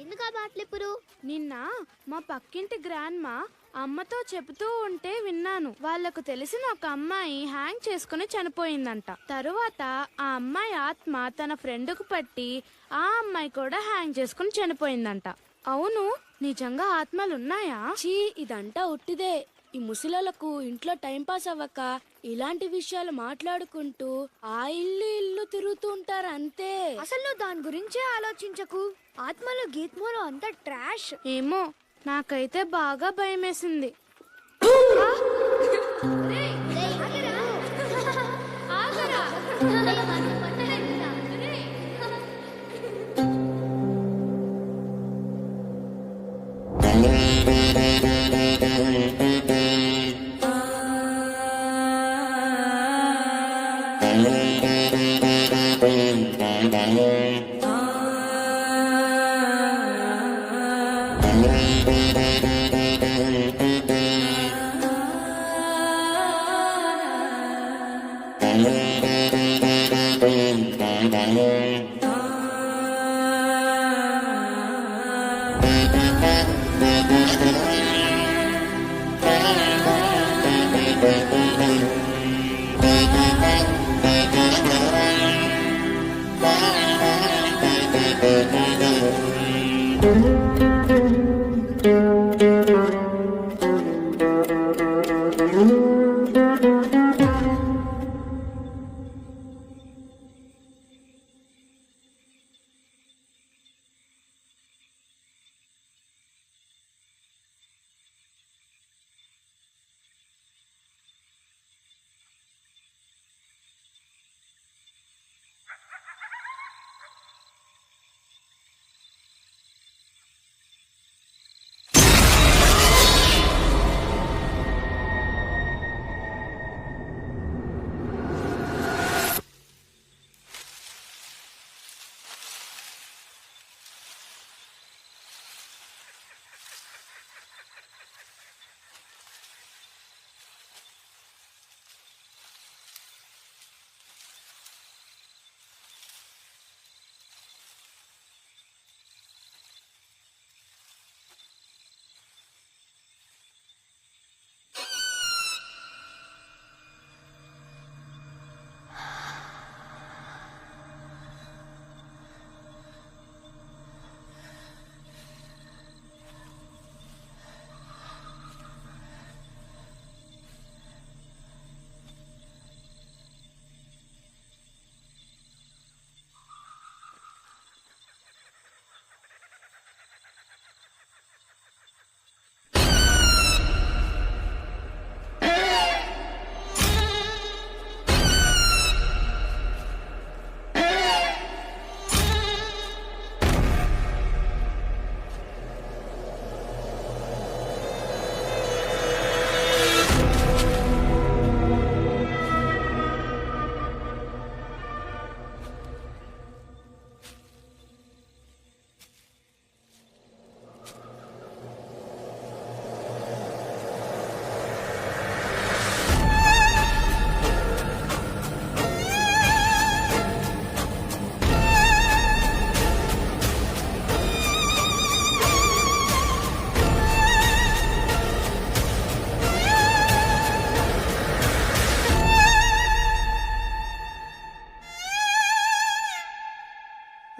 ఎందుకు ఆ మాటలు ఇప్పుడు? నిన్న మా పక్కింటి గ్రాండ్మా అమ్మతో చెబుతూ ఉంటే విన్నాను. వాళ్లకు తెలిసిన ఒక అమ్మాయి హ్యాంగ్ చేసుకుని చనిపోయిందంట. తరువాత ఆ అమ్మాయి ఆత్మ తన ఫ్రెండ్కు పట్టి ఆ అమ్మాయి కూడా హ్యాంగ్ చేసుకుని చనిపోయిందంట. అవును, నిజంగా ఆత్మలున్నాయా? చీ, ఇదంతా ఉట్టిదే. ఈ ముసలోళ్ళకు ఇంట్లో టైం పాస్ అవ్వక ఇలాంటి విషయాలు మాట్లాడుకుంటూ ఆ ఇల్లు తిరుగుతూ ఉంటారు అంతే. అసలు నువ్వు దాని గురించే ఆలోచించకు. ఆత్మలు గీత్మలు అంతా ట్రాష్. ఏమో, నాకైతే బాగా భయమేసింది.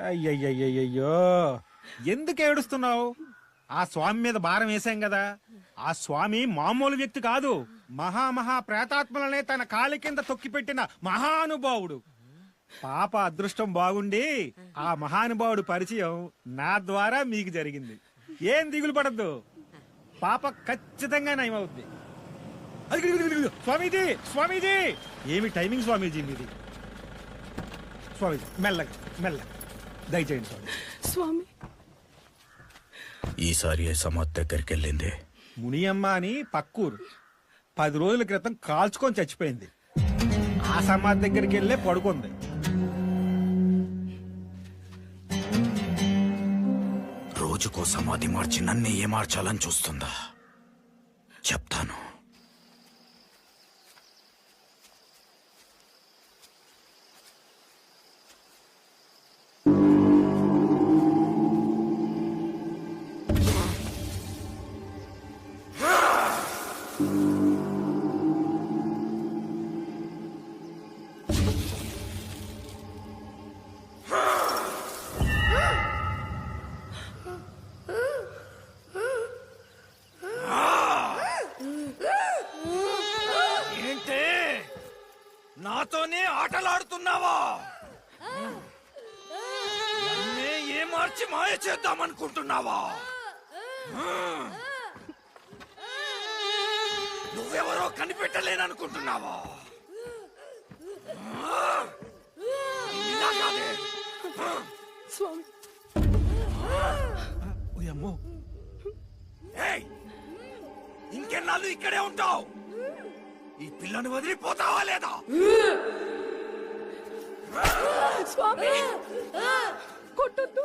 అయ్యయ్యయ్యో, ఎందుకు ఏడుస్తున్నావు? ఆ స్వామి మీద భారం వేశాం కదా. ఆ స్వామి మామూలు వ్యక్తి కాదు. మహా ప్రేతాత్మలనే తన కాలి కింద తొక్కిపెట్టిన మహానుభావుడు. పాప అదృష్టం బాగుండి ఆ మహానుభావుడు పరిచయం నా ద్వారా మీకు జరిగింది. ఏం దిగులు పడద్దు, పాప ఖచ్చితంగా నయమవుద్ది. స్వామీజీ, స్వామీజీ, ఏమి టైమింగ్ స్వామీజీ మీది. స్వామీజీ మెల్లగా మెల్లగా దయచేయండి స్వామి. స్వామి, ఈసారి సమాధి దగ్గరికి వెళ్ళింది మునియమ్మ అని పక్కూరు. 10 రోజుల క్రితం కాల్చుకొని చచ్చిపోయింది. ఆ సమాధి దగ్గరికి వెళ్ళే పడుకుంది. రోజుకో సమాధి మార్చి నన్ను ఏ మార్చాలని చూస్తుందా? చెప్తాను. వచ్చి మాయ చేద్దామనుకుంటున్నావా? నువ్వెవరో కనిపెట్టలేననుకుంటున్నావా? ఇలా కాదే. స్వామి ఏయ్, ఇంకెన్నాళ్ళు ఇక్కడే ఉంటావు? ఈ పిల్లని వదిలిపోతావా లేదా? స్వామి కొట్టొద్దు.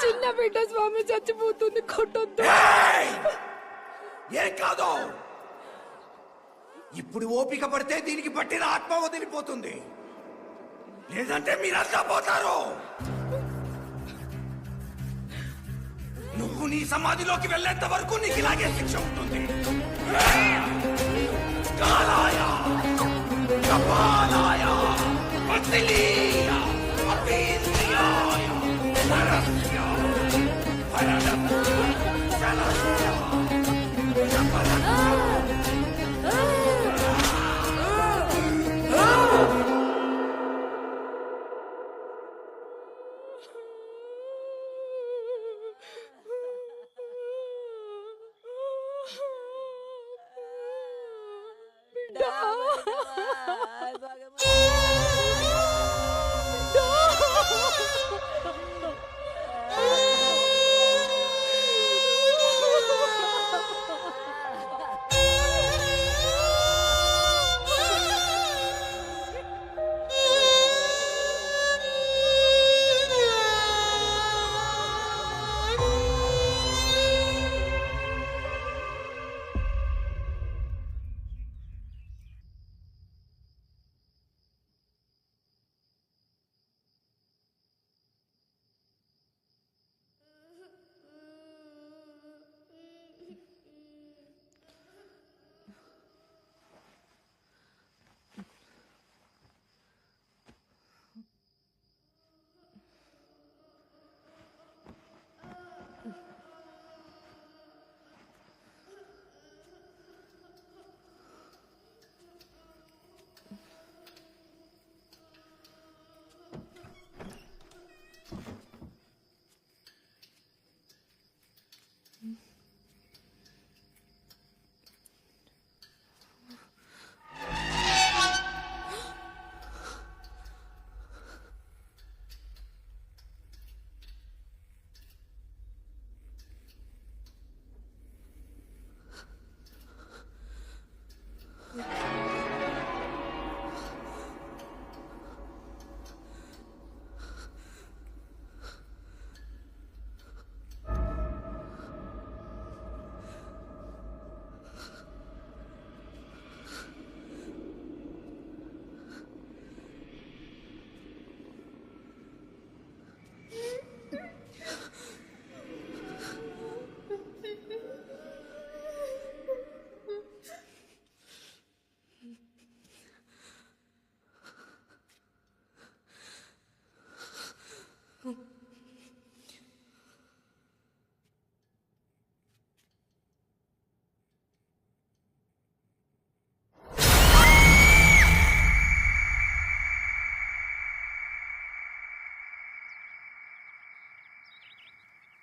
చిన్న బిడ్డ స్వామి చచ్చిపోతుంది, కొట్టొద్దు. ఏయ్! ఏం కాదు, ఇప్పుడు ఓపిక పడితే దీనికి పట్టిన ఆత్మ వదిలిపోతుంది, లేదంటే మీరంతా పోతారు. నువ్వు నీ సమాధిలోకి వెళ్ళేంత వరకు నీకు ఇలాగే శిక్ష ఉంటుంది. కాలాయ, కపాలాయ, పతిలీయ, అపీంద్రియాయ, పరస్య, పరదస్య, జలస్య, జపరస్య.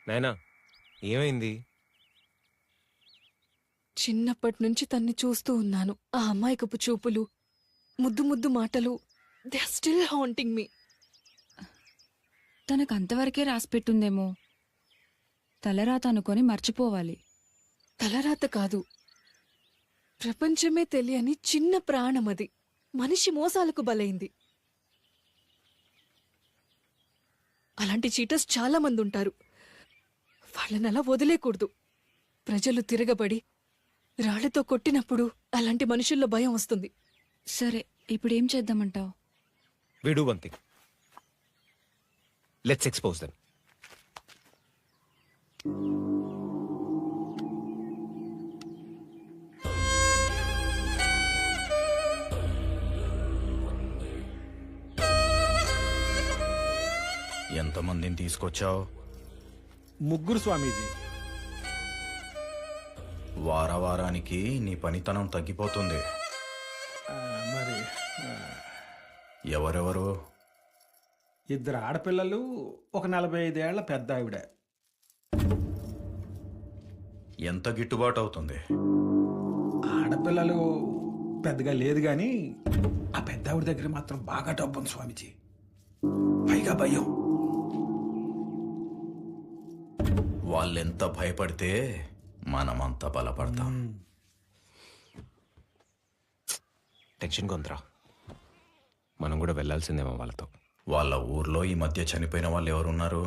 నాయనా ఏమైంది? చిన్నప్పటి నుంచి తన్ని చూస్తూ ఉన్నాను. ఆ అమాయకపు చూపులు, ముద్దు ముద్దు మాటలు, దే ఆర్ స్టిల్ హాంటింగ్ మీ. తనకు అంతవరకే రాసిపెట్టుందేమో. తలరాత అనుకొని మర్చిపోవాలి. తలరాత కాదు, ప్రపంచమే తెలియని చిన్న ప్రాణమది. మనిషి మోసాలకు బలైంది. అలాంటి చీటర్స్ చాలా మంది ఉంటారు. వాళ్ళని అలా వదిలేకూడదు. ప్రజలు తిరగబడి రాళ్లతో కొట్టినప్పుడు అలాంటి మనుషుల్లో భయం వస్తుంది. సరే, ఇప్పుడేం చేద్దామంటావు? We do one thing. Let's expose them. ఎంతమందిని తీసుకొచ్చావు? ముగ్గురు స్వామీజీ. వారానికి నీ పనితనం తగ్గిపోతుంది. మరి ఎవరెవరు? 2 ఆడపిల్లలు, ఒక 45 ఏళ్ల పెద్ద ఆవిడ. ఎంత గిట్టుబాటు అవుతుంది? ఆడపిల్లలు పెద్దగా లేదు గాని ఆ పెద్ద ఆవిడ దగ్గర మాత్రం బాగా డబ్బు ఉంది స్వామీజీ. పైగా భయం. వాళ్ళెంత భయపడితే మనమంత బలపడతాం. టెన్షన్ కొంతరా, మనం కూడా వెళ్ళాల్సిందేమో వాళ్ళతో. వాళ్ళ ఊర్లో ఈ మధ్య చనిపోయిన వాళ్ళు ఎవరున్నారు?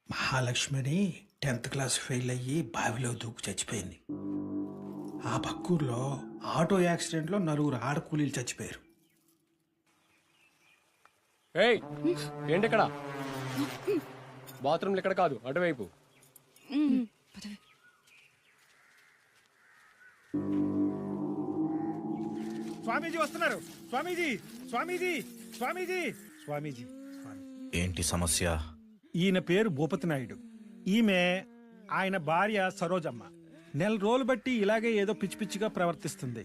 మహాలక్ష్మిని 10th క్లాస్ ఫెయిల్ అయ్యి బావిలో దూకు చచ్చిపోయింది. ఆ పక్కూర్లో ఆటో యాక్సిడెంట్లో 4 ఆడకూలీలు చచ్చిపోయారు. ఏయ్ ఏంటి ఇక్కడ? బాత్రూమ్లు ఇక్కడ కాదు, అటువైపు. స్వామీజీ వస్తున్నారు. స్వామీజీ, స్వామీజీ, స్వామీజీ, స్వామీజీ. ఏంటి సమస్య? ఈయన పేరు భూపతి నాయుడు, ఈమె ఆయన భార్య సరోజమ్మ. 4 రోజులు బట్టి ఇలాగే ఏదో పిచ్చి పిచ్చిగా ప్రవర్తిస్తుంది.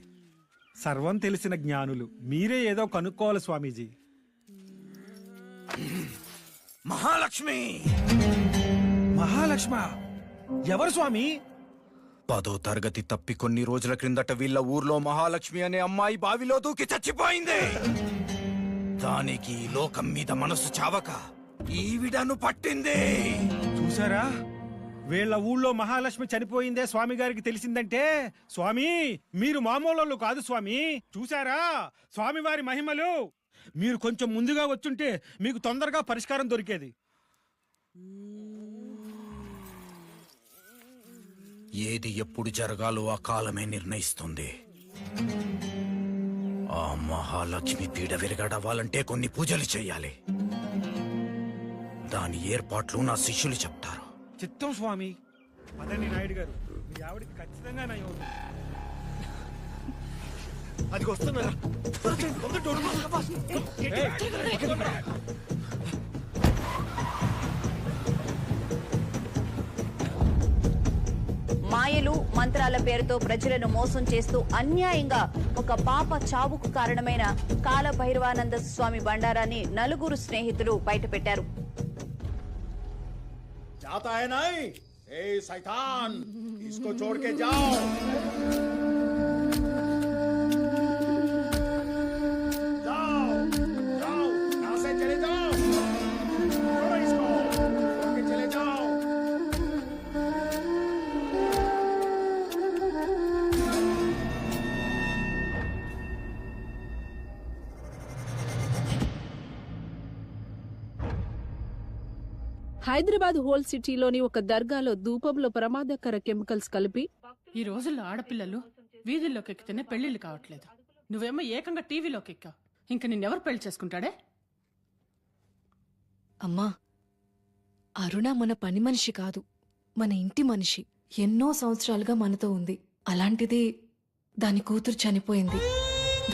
సర్వం తెలిసిన జ్ఞానులు, మీరే ఏదో కనుక్కోవాలి స్వామీజీ. మహాలక్ష్మి! మహాలక్ష్మ ఎవరు స్వామి? 10వ తరగతి తప్పి కొన్ని రోజుల క్రిందట వీళ్ళ ఊర్లో మహాలక్ష్మి అనే అమ్మాయి బావిలో దూకి చచ్చిపోయింది. దానికి ఈ లోకం మీద మనసు చావక ఈవిడను పట్టింది. చూసారా, వీళ్ళ ఊళ్ళో మహాలక్ష్మి చనిపోయిందే స్వామి గారికి తెలిసిందంటే, స్వామి మీరు మామూలు కాదు స్వామి. చూసారా స్వామి వారి మహిమలు. మీరు కొంచెం ముందుగా వచ్చుంటే మీకు తొందరగా పరిష్కారం దొరికేది. ఏది ఎప్పుడు జరగాలో ఆ కాలమే నిర్ణయిస్తుంది. ఆ మహాలక్ష్మి పీడ విరగడవ్వాలంటే కొన్ని పూజలు చెయ్యాలి. దాని ఏర్పాట్లు నా శిష్యులు చెప్తారు. చిత్తం స్వామి. మదన్ని నాయుడు గారు, మీ ఆవిడకి ఖచ్చితంగా నయం అవుతుంది. అది వస్తున్నారా? మాయలు మంత్రాల పేరుతో ప్రజలను మోసం చేస్తూ అన్యాయంగా ఒక పాప చావుకు కారణమైన కాలభైరవానంద స్వామి బండారాన్ని 4 స్నేహితులు బయటపెట్టారు. जाता है नहीं? ए शैतान, इसको छोड़ के जाओ. जाओ, जाओ, यहाँ से चले जाओ. छोड़ो इसको, छोड़ के चले जाओ. హైదరాబాద్ హోల్ సిటీలోని ఒక దర్గాలో ధూపంలో ప్రమాదకర కెమికల్స్ కలిపి ఈ రోజుల్లో ఆడపిల్లలు వీధుల్లోకి ఎక్కితేనే పెళ్లిళ్ళు కావట్లేదు. నువ్వేమో ఏకంగా టీవీలోకి ఎక్కా. ఇంక నిన్నెవరు పెళ్లి చేసుకుంటాడే? అమ్మా, అరుణ మన పని మనిషి కాదు, మన ఇంటి మనిషి. ఎన్నో సంవత్సరాలుగా మనతో ఉంది. అలాంటిది దాని కూతురు చనిపోయింది.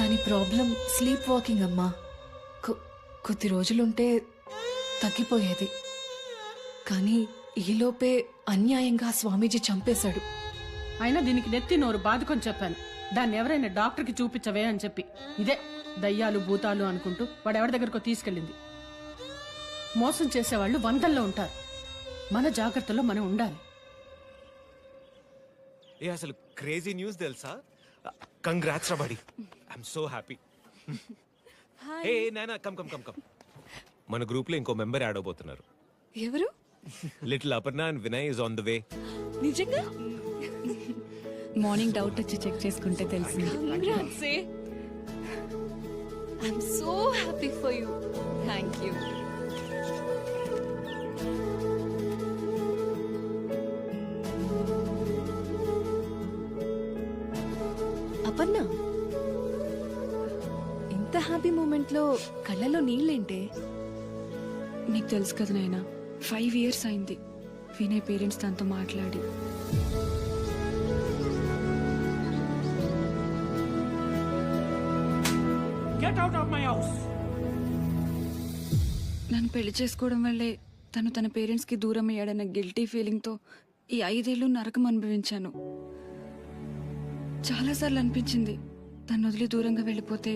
దాని ప్రాబ్లం స్లీప్ వాకింగ్ అమ్మా. కొద్ది రోజులుంటే తగ్గిపోయేది. కానీ ఈలోపే అన్యాయంగా స్వామీజీ చంపేశాడు. అయినా దీనికి నెత్తి నోరు బాదుకొని చెప్పాను, దాన్ని ఎవరైనా డాక్టర్కి చూపించవే అని చెప్పి. ఇదే దయ్యాలు భూతాలు అనుకుంటూ వాడెవరి దగ్గరకో తీసుకెళ్ళింది. మోసం చేసేవాళ్ళు 100లో ఉంటారు. మన జాగ్రత్తలో మనం ఉండాలి. ఏ అసలు క్రేజీ న్యూస్ తెలుసా? కంగ్రాట్స్ రా బడి, ఐఎమ్ సో హ్యాపీ. ఏ నానా కమ్ కమ్ కమ్ కమ్. మన గ్రూప్ లో ఇంకో మెంబర్ యాడ్ అవబోతున్నారు. ఎవరు? Little Aparna and Vinay is on the way. నిజంగా? మార్నింగ్ డౌట్ వచ్చి చెక్ చేసుకుంటే తెలిసింది. Congrats, eh? I'm so happy for you. Thank you. Aparna, ఇంత హ్యాపీ మూమెంట్ లో కళ్ళలో నీళ్ళేంటే? నీకు తెలుసు కదా నాయనా, 5 years అయింది వినయ్ పేరెంట్స్ తనతో మాట్లాడి. Get out of my house. నన్ను పెళ్లి చేసుకోవడం వల్లే తను తన పేరెంట్స్ కి దూరం అయ్యాడన్న గిల్టీ ఫీలింగ్ తో ఈ 5 ఏళ్ళు నరకం అనుభవించాను. చాలాసార్లు అనిపించింది తను వదిలి దూరంగా వెళ్ళిపోతే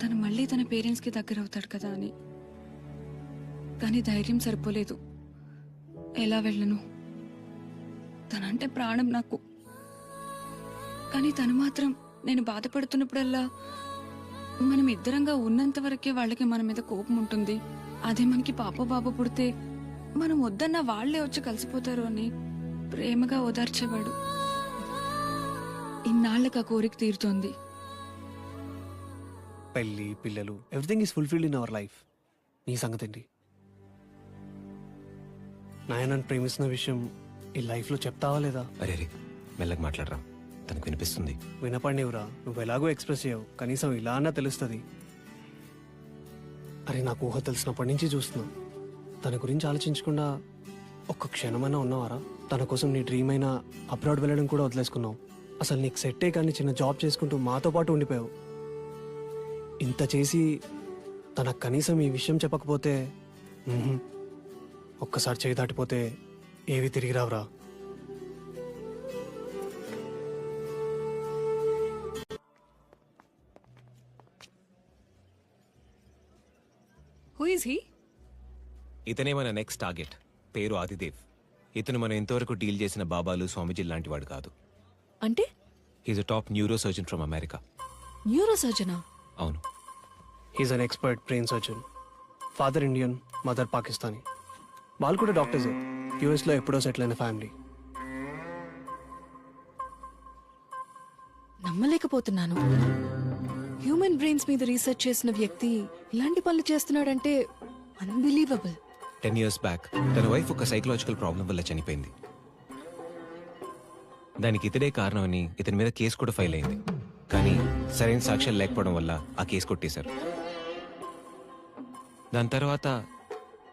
తను మళ్ళీ తన పేరెంట్స్కి దగ్గర అవుతాడు కదా అని. కానీ ధైర్యం సరిపోలేదు. ఎలా వెళ్ళను? తనంటే ప్రాణం నాకు. కానీ తను మాత్రం నేను బాధపడుతున్నప్పుడల్లా మనం ఇద్దరంగా ఉన్నంత వరకే వాళ్ళకి మన మీద కోపం ఉంటుంది, అదే మనకి పాప బాబు పుడితే మనం వద్దన్నా వాళ్లే వచ్చి కలిసిపోతారు అని ప్రేమగా ఓదార్చేవాడు. ఇన్నాళ్ళకి ఆ కోరిక తీరుతోంది. పెళ్లి, పిల్లలు, everything is fulfilled in our life. నీ సంగతి ఏంటి? నాయనని ప్రేమిస్తున్న విషయం ఈ లైఫ్లో చెప్తావా లేదా? అరే రే, మెల్లగా మాట్లాడరా, తనకు వినిపిస్తుంది. వినపడినవురా, నువ్వు ఎలాగో ఎక్స్ప్రెస్ చేయవు, కనీసం ఇలా అన్నా తెలుస్తుంది. అరే నాకు ఊహ తెలిసినప్పటి నుంచి చూస్తున్నా, తన గురించి ఆలోచించకుండా ఒక్క క్షణమైనా ఉన్నావారా? తన కోసం నీ డ్రీమ్ అయినా అబ్రాడ్ వెళ్ళడం కూడా వదిలేసుకున్నావు. అసలు నీకు సెట్టే కానీ చిన్న జాబ్ చేసుకుంటూ మాతో పాటు ఉండిపోయావు. ఇంత చేసి తనకు కనీసం ఈ విషయం చెప్పకపోతే, ఒక్కసారి చేయి దాటిపోతే ఏవి తిరిగి రావురా. Who is he? ఇతనే మన నెక్స్ట్ టార్గెట్. పేరు ఆదిదేవ్. ఇతను మనం ఇంతవరకు డీల్ చేసిన బాబాలు, స్వామీజీ లాంటి వాడు కాదు. అంటే he's a top neuro surgeon from America. Neuro సర్జనా? అవును. He's an expert brain surgeon. Father Indian, mother Pakistani. వాళ్ళు కూడా డాక్టర్సే. యూఎస్లో ఎప్పుడో సెటిల్ అయిన ఫ్యామిలీ. నమ్మలేకపోతున్నాను. హ్యూమన్ బ్రెయిన్స్ మీద రీసెర్చ్ చేసిన వ్యక్తి ఇలాంటి పనులు చేస్తున్నాడంటే అన్బిలీవబుల్. 10 years బ్యాక్ తన వైఫ్ ఒక సైకలాజికల్ ప్రాబ్లం వల్ల చనిపోయింది. దానికి ఇతడే కారణమని ఇతని మీద కేసు కూడా ఫైల్ అయింది. కానీ సరైన సాక్ష్యాలు లేకపోవడం వల్ల ఆ కేసు కొట్టేశారు. దాని తర్వాత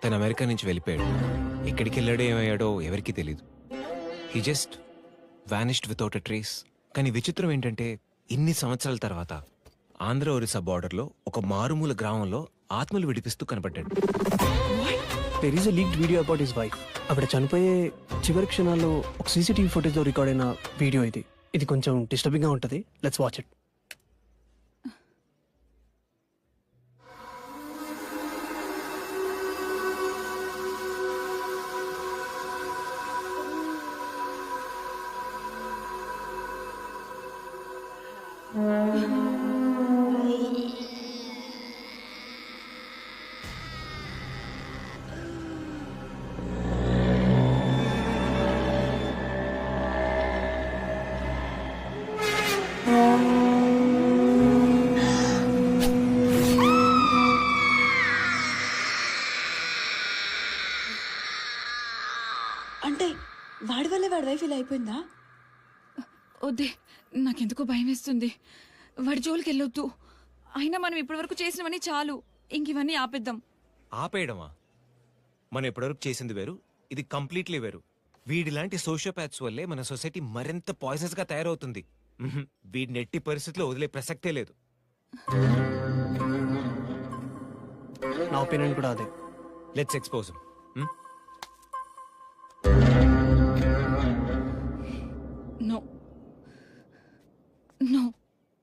తను అమెరికా నుంచి వెళ్ళిపోయాడు. ఎక్కడికి వెళ్ళాడో ఏమయ్యాడో ఎవరికీ తెలీదు. He just vanished without a trace. కానీ విచిత్రం ఏంటంటే ఇన్ని సంవత్సరాల తర్వాత ఆంధ్ర ఒరిస్సా బార్డర్లో ఒక మారుమూల గ్రామంలో ఆత్మలు విడిపిస్తూ కనపడ్డాడు. There is a leaked video about his wife. ఆవిడ చనిపోయే చివరి క్షణాల్లో ఒక సీసీటీవీ ఫుటేజ్లో రికార్డ్ అయిన వీడియో ఇది. ఇది కొంచెం డిస్టర్బింగ్గా ఉంటుంది. Let's watch it. అంటే వాడి వల్లే వాడి వైఫ్ ఇలా అయిపోయిందా? వద్దే, నాకెందుకో భయం వేస్తుంది. వాడి జోలికి వెళ్ళొద్దు. అయినా మనం ఇప్పటివరకు చేసినవన్నీ చాలు. ఇంక ఇవన్నీ ఆపేద్దాం. ఆపేయడమా? మనం ఇప్పటివరకు చేసింది వేరు, ఇది కంప్లీట్లీ వేరు. వీడిలాంటి సోషియోపాథ్స్ వల్లే మన సొసైటీ మరింత పాయిజనస్ గా తయారవుతుంది. వీడిని ఎట్టి పరిస్థితుల్లో వదిలే ప్రసక్తే లేదు. నా ఒపీనియన్ కూడా అదే. Let's expose him. No no.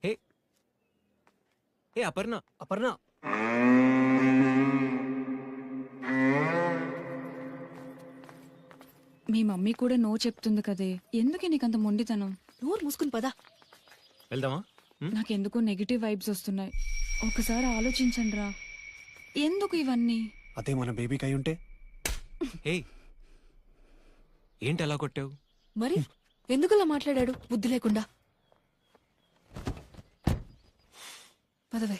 Hey hey Aparna, Aparna, మీ మమ్మీ కూడా నో చెప్తుంది కదే, ఎందుకే నీకంత మొండితనం? నోరు మూసుకుని పదా. వెళ్దామా? నాకెందుకో నెగిటివ్ వైబ్స్ వస్తున్నాయి. ఒకసారి ఆలోచించండి రా. ఎందుకు ఇవన్నీ? అదే మన బేబీకి అయి ఉంటే. హే ఏంటి అలా కొట్టావు? మరి ఎందుకలా మాట్లాడాడు బుద్ధి లేకుండా? పదవే.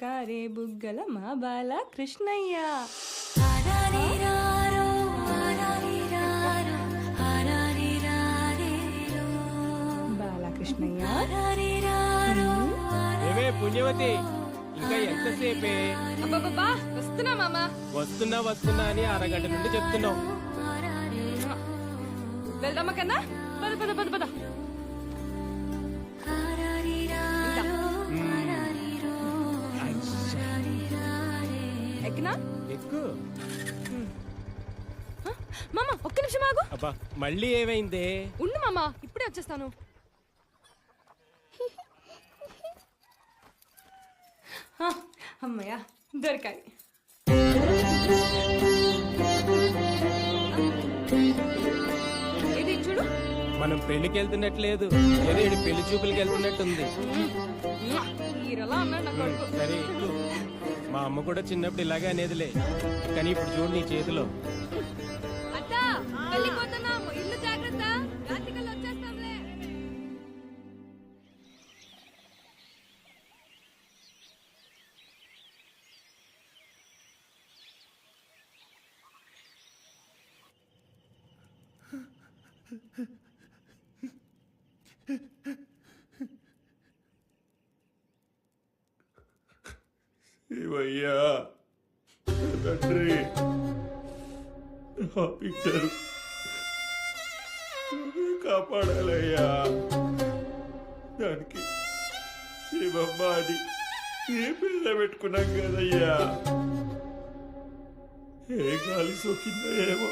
కారే బుగ్గల మా బాల కృష్ణయ్య. బాలకృష్ణయ్య ఏమే పుణ్యవతి, ఇంకా ఎంతసేపే? అబ్బబ్బబ్బా, వస్తున్నా మామా. వస్తున్నా అని అరగంట నుండి చెప్తున్నావు. వెళ్దామా కన్నా? పద పద పద పద. ఎక్కినా? ఎక్కు. మామ ఒక్క నిమిషం ఆగు. అబ్బా మళ్ళీ ఏమైందే? ఉండు మామా, ఇప్పుడే వచ్చేస్తాను. అమ్మయ్యా దొరికాయి. ఏది చూడు. మనం పెళ్లికి వెళ్తున్నట్లేదు, ఏదో ఈడు పెళ్లి చూపులకి వెళ్తున్నట్టుంది. హీరోలా అన్నాడు నా కొడుకు. సరే ఎక్కు. మా అమ్మ కూడా చిన్నప్పుడు ఇలాగే అనేదిలే, కానీ ఇప్పుడు చూడు నీ చేతిలో. అత్త వెళ్ళిపోతున్నాము, ఇల్లు జాగ్రత్త, రాత్రికల్లా వచ్చేస్తాంలే. శివయ్యా తండ్రి, ఆ పిక్చరు కాపాడాలయ్యా. దానికి శివమ్మ అని ఏ పిల్ల పెట్టుకున్నాం కదయ్యా. ఏ గాలి సోకిందో ఏమో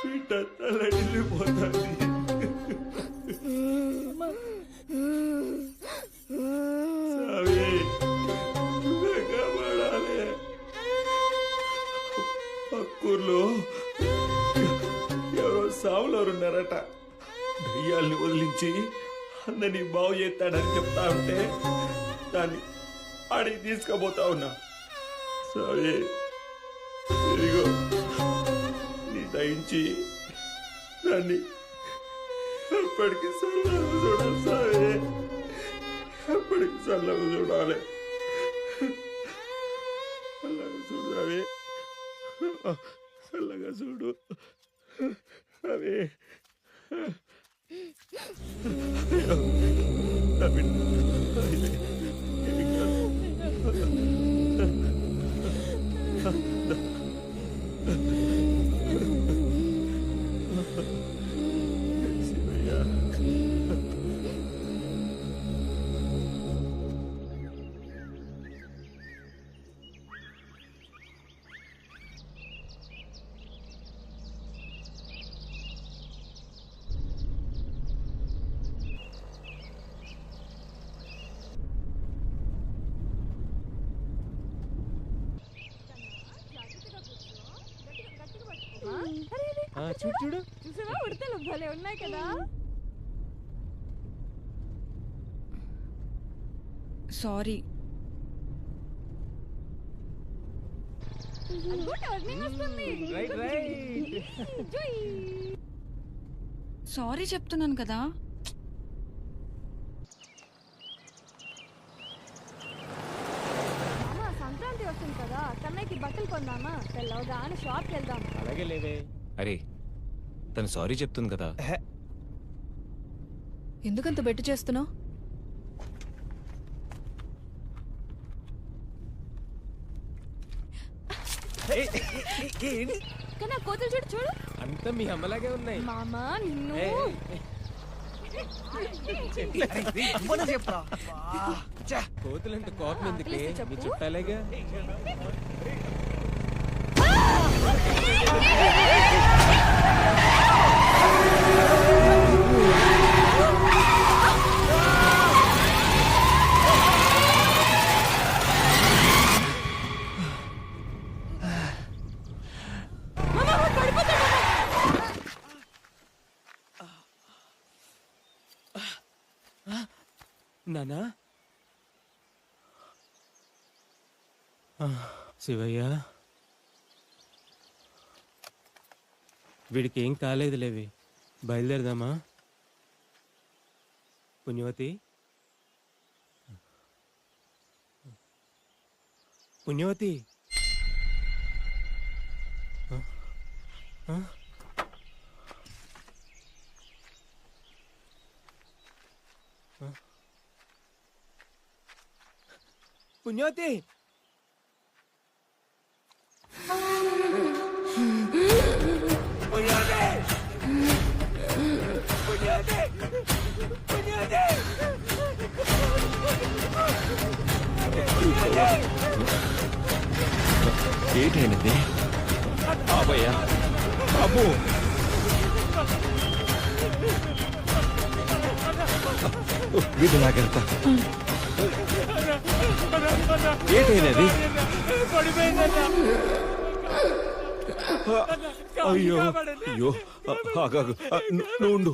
బిడ్డ తల్లడిల్లిపోతుంది. సావి కాపాడాలి. పక్కూర్లో ఎవరో సావులోరున్నారట. దయ్యాల్ని వదిలించి అందరినీ బాగు చేస్తాడని చెప్తా ఉంటే దాన్ని ఆడికి తీసుకుపోతా ఉన్నా. సరే ఇదిగో నీ దయించి దాన్ని ఎప్పటికీ చల్లగా చూడాలి. సరే ఎప్పటికీ చల్లగా చూడాలి. చల్లగా చూడాలి. చల్లగా చూడు. అవి చూడు చూడు, చూసావా ఉడతలు భలే ఉన్నాయి కదా. సారీ. సారీ చెప్తున్నాను కదా. సంక్రాంతి వస్తుంది కదా, కన్నయ్యకి బట్టలు కొందామా? తెల్లవగా అని షాప్కి వెళ్దాం. అలాగే లేవే. అరే తను సారీ చెప్తుంది కదా. ఎందుకంత బెట్టు చేస్తున్నావు? కన్నా కోతులు చూడు చూడు. అంతా మీ అమ్మలాగే ఉన్నాయి. మామా నిన్ను కోతులంటే కోపం ఎందుకే? మీ చుట్టాలేగా. నానా శివయ్య, వీడికి ఏం కాలేదు లేవి. బయలుదేరదామా? పుణ్యవతి, పుణ్యవతి, పుణ్యవతి ఏంటండి బాబయ్యా బాబు వీటి నాకెంత ఏంటైనది అయ్యో అయ్యో ఆగాగు నువ్వు ఉండు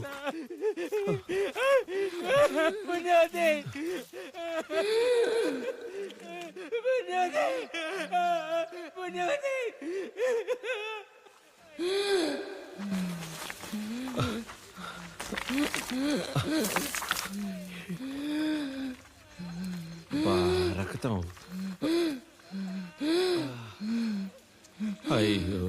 రక్తం అయ్యో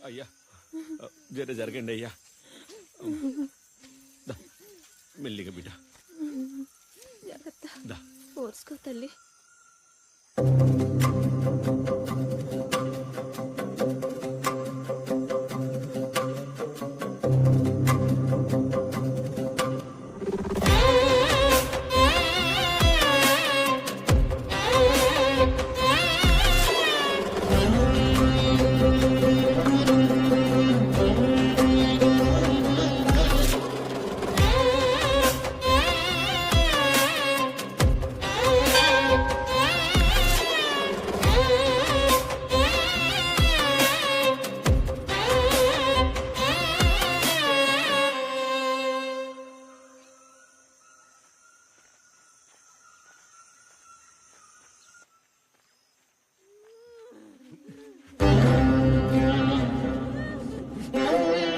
అయ్యా జరగండి అయ్యా మెల్లిగా బిడ్డ ఓర్చుకో తల్లి.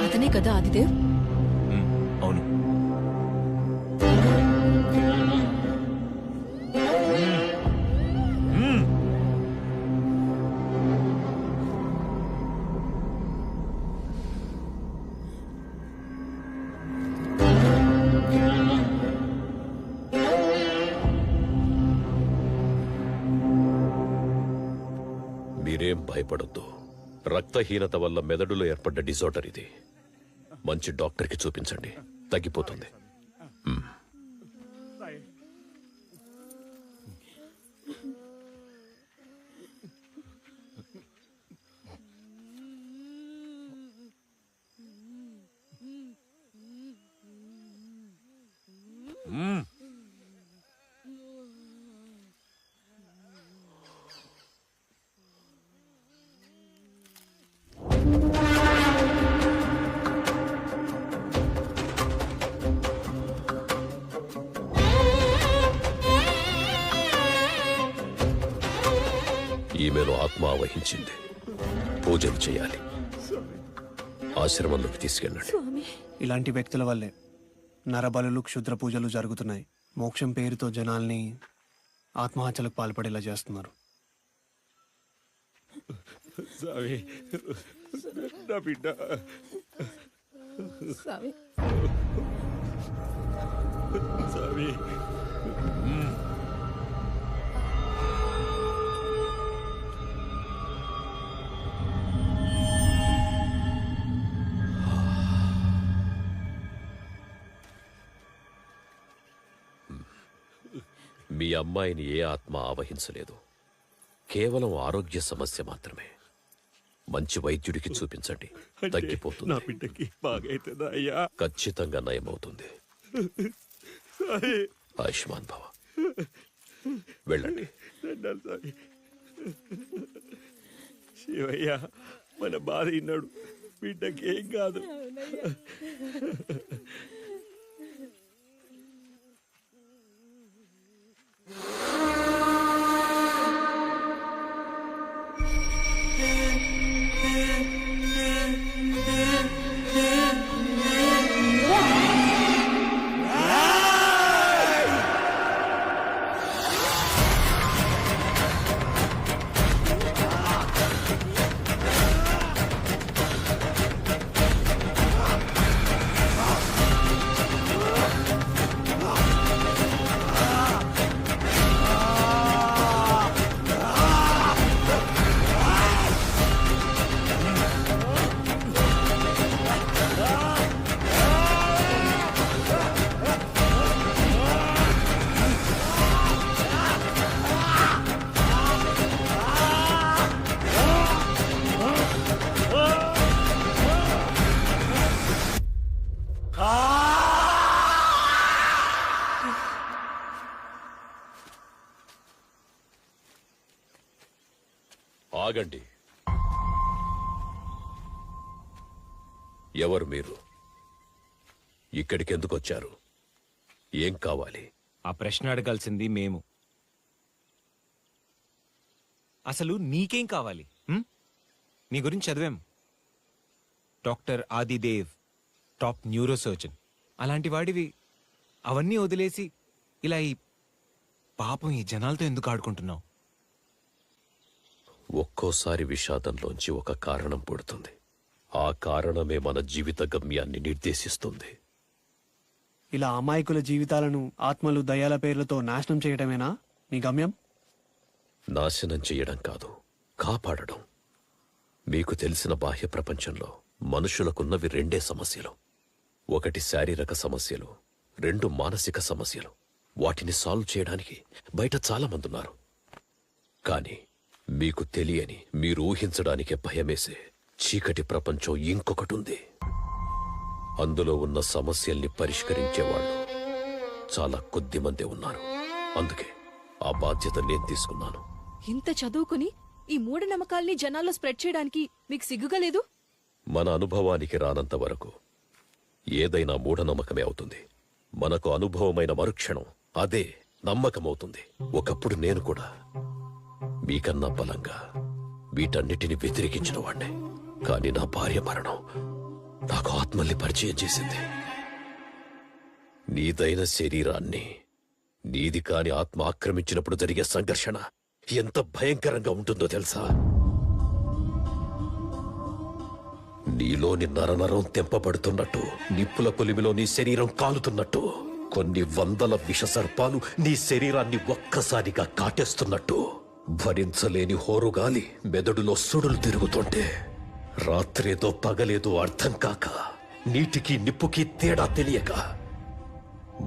అతనే కదా ఆదిదేవ్? అవును. మీరేం భయపడొద్దు. రక్తహీనత వల్ల మెదడులో ఏర్పడ్డ డిజార్డర్ ఇది. మంచి డాక్టర్కి చూపించండి, తగ్గిపోతుంది. ఈమెను ఆత్మ ఆవహించింది. పూజలు చేయాలి. ఆశ్రమంలోకి తీసుకెళ్ళండి. ఇలాంటి వ్యక్తుల వల్లే నరబలులు, క్షుద్ర పూజలు జరుగుతున్నాయి. మోక్షం పేరుతో జనాల్ని ఆత్మహత్యలకు పాల్పడేలా చేస్తున్నారు. మీ అమ్మాయిని ఏ ఆత్మ ఆవహించలేదు. కేవలం ఆరోగ్య సమస్య మాత్రమే. మంచి వైద్యుడికి చూపించండి, తగ్గిపోతుంది. నా బిడ్డకి బాగైతుందా అయ్యా? ఖచ్చితంగా నయమవుతుంది. ఆయుష్మాన్ భవ. వెళ్ళండి. శివయ్య మన బాధ విన్నాడు, బిడ్డకి ఏం కాదు. ఆగండి. ఎవరు మీరు? ఇక్కడికెందుకు వచ్చారు? ఏం కావాలి? ఆ ప్రశ్న అడగాల్సింది మేము. అసలు నీకేం కావాలి? నీ గురించి చదివాం. Doctor Adidev, top neuro surgeon. అలాంటి వాడివి అవన్నీ వదిలేసి ఇలా ఈ పాపం ఈ జనాలతో ఎందుకు ఆడుకుంటున్నావు? ఒక్కోసారి విషాదంలోంచి ఒక కారణం పుడుతుంది. ఆ కారణమే మన జీవిత గమ్యాన్ని నిర్దేశిస్తుంది. ఇలా అమాయకుల జీవితాలను ఆత్మలు దయాల పేర్లతో నాశనం చేయటమేనా నీ గమ్యం? నాశనం చేయడం కాదు, కాపాడడం. మీకు తెలిసిన బాహ్య ప్రపంచంలో మనుషులకున్నవి రెండే సమస్యలు. ఒకటి శారీరక సమస్యలు, రెండు మానసిక సమస్యలు. వాటిని సాల్వ్ చేయడానికి బయట చాలా మంది ఉన్నారు. కానీ మీకు తెలియని, మీరు ఊహించడానికే భయమేసే చీకటి ప్రపంచం ఇంకొకటుంది. అందులో ఉన్న సమస్యల్ని పరిష్కరించేవాళ్ళు చాలా కొద్ది మందే ఉన్నారు. అందుకే ఆ బాధ్యత నేను తీసుకున్నాను. ఇంత చదువుకుని ఈ మూఢనమ్మకాల్ని జనాల్లో స్ప్రెడ్ చేయడానికి మీకు సిగ్గుగా లేదు? మన అనుభవానికి రానంత వరకు ఏదైనా మూఢనమ్మకమే అవుతుంది. మనకు అనుభవమైన మరుక్షణం అదే నమ్మకమవుతుంది. ఒకప్పుడు నేను కూడా మీకన్నా బలంగా వీటన్నిటిని వ్యతిరేకించిన వాణ్ణే. కానీ నా భార్య మరణం నాకు ఆత్మల్ని పరిచయం చేసింది. నీదైన శరీరాన్ని నీది కాని ఆత్మ ఆక్రమించినప్పుడు జరిగే సంఘర్షణ ఎంత భయంకరంగా ఉంటుందో తెలుసా? నీలోని నరనరం తెంపబడుతున్నట్టు, నిప్పుల కొలిమిలో నీ శరీరం కాలుతున్నట్టు, కొన్ని వందల విషసర్పాలు నీ శరీరాన్ని ఒక్కసారిగా కాటేస్తున్నట్టు, భరించలేని హోరుగాలి మెదడులో సుడులు తిరుగుతుంటే, రాత్రేదో పగలేదో అర్థం కాక, నీటికి నిప్పుకి తేడా తెలియక,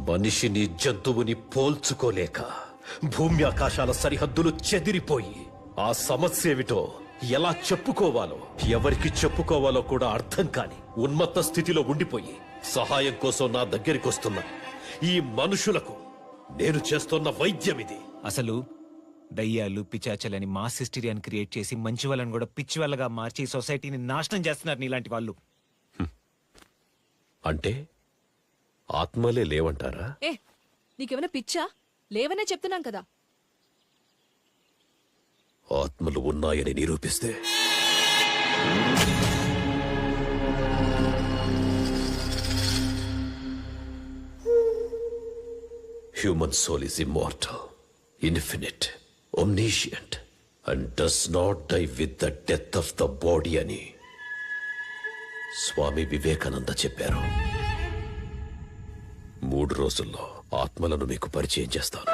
మనిషిని జంతువుని పోల్చుకోలేక, భూమి ఆకాశాల సరిహద్దులు చెదిరిపోయి, ఆ సమస్యేమిటో ఎలా చెప్పుకోవాలో, ఎవరికి చెప్పుకోవాలో కూడా అర్థం కాని ఉన్మత్త స్థితిలో ఉండిపోయి సహాయం కోసం నా దగ్గరికొస్తున్న ఈ మనుషులకు నేను చేస్తున్న వైద్యం ఇది. అసలు దయ్యాలు పిచాచలని మాస్ హిస్టరీని క్రియేట్ చేసి మంచి వాళ్ళని కూడా పిచ్చి వాళ్ళగా మార్చి సొసైటీని నాశనం చేస్తున్నారు నీలాంటి వాళ్ళు. అంటే ఆత్మలే లేవంటారా? ఏ నీకేమైనా పిచ్చా? లేవనే చెప్తున్నాం కదా. ఆత్మలు ఉన్నాయని నిరూపిస్తే human soul is immortal, infinite, omniscient and does not die with the death of the body అని స్వామి వివేకానంద చెప్పారు. 3 రోజుల్లో ఆత్మలను మీకు పరిచయం చేస్తాను.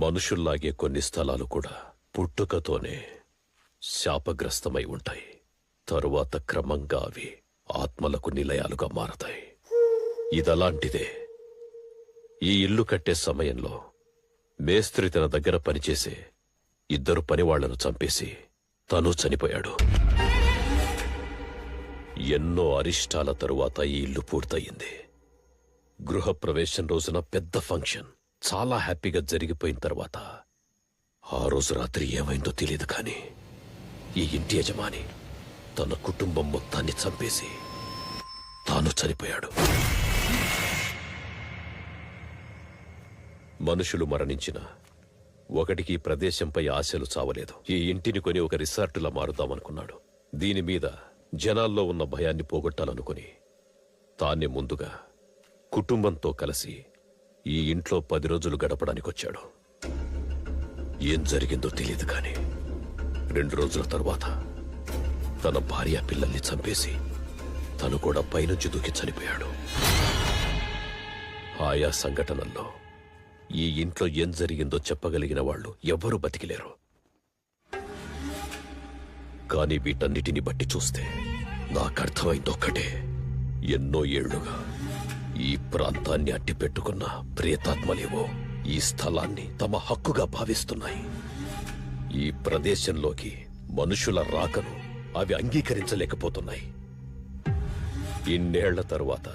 మనుషుల్లాగే కొన్ని స్థలాలు కూడా పుట్టుకతోనే శాపగ్రస్తమై ఉంటాయి. తరువాత క్రమంగా అవి ఆత్మలకు నిలయాలుగా మారతాయి. ఇదలాంటిదే. ఈ ఇల్లు కట్టే సమయంలో మేస్త్రి తన దగ్గర పనిచేసే 2 పనివాళ్లను చంపేసి తను చనిపోయాడు. ఎన్నో అరిష్టాల తరువాత ఈ ఇల్లు పూర్తయింది. గృహప్రవేశం రోజున పెద్ద ఫంక్షన్ చాలా హ్యాపీగా జరిగిపోయిన తర్వాత ఆ రోజు రాత్రి ఏమైందో తెలియదు, కానీ ఈ ఇంటి యజమాని తన కుటుంబం మొత్తాన్ని చంపేసి తాను చనిపోయాడు. మనుషులు మరణించిన ఒకటికి ఈ ప్రదేశంపై ఆశలు చావలేదు. ఈ ఇంటిని కొని ఒక రిసార్టులా మారుదామనుకున్నాడు. దీని మీద జనాల్లో ఉన్న భయాన్ని పోగొట్టాలనుకుని తానే ముందుగా కుటుంబంతో కలిసి ఈ ఇంట్లో 10 రోజులు గడపడానికొచ్చాడు. ఏం జరిగిందో తెలియదు, కానీ 2 రోజుల తరువాత తన భార్య పిల్లల్ని చంపేసి తను కూడా పైనుంచి దూకి చనిపోయాడు. ఆయా సంఘటనల్లో ఈ ఇంట్లో ఏం జరిగిందో చెప్పగలిగిన వాళ్ళు ఎవ్వరూ బతికిలేరు. కానీ వీటన్నిటిని బట్టి చూస్తే నాకర్థమైందొక్కటే: ఎన్నో ఏళ్లుగా ఈ ప్రాంతాన్ని అట్టిపెట్టుకున్న ప్రేతాత్మలేవో ఈ స్థలాన్ని తమ హక్కుగా భావిస్తున్నాయి. ఈ ప్రదేశంలోకి మనుషుల రాకను అవి అంగీకరించలేకపోతున్నాయి. ఇన్నేళ్ల తరువాత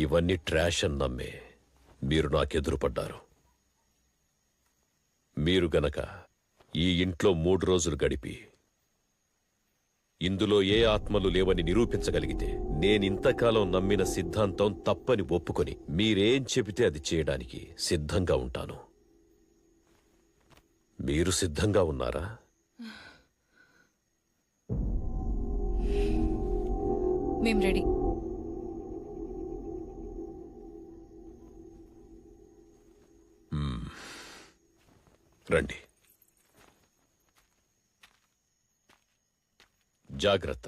ఇవన్నీ ట్రాష్ అని నమ్మే మీరు నాకెదురుపడ్డారు. మీరు గనక ఈ ఇంట్లో 3 రోజులు గడిపి ఇందులో ఏ ఆత్మలు లేవని నిరూపించగలిగితే నేనింతకాలం నమ్మిన సిద్ధాంతం తప్పని ఒప్పుకొని మీరేం చెబితే అది చేయడానికి సిద్ధంగా ఉంటాను. మీరు సిద్ధంగా ఉన్నారా? మేం రెడీ. రండి. జాగ్రత్త.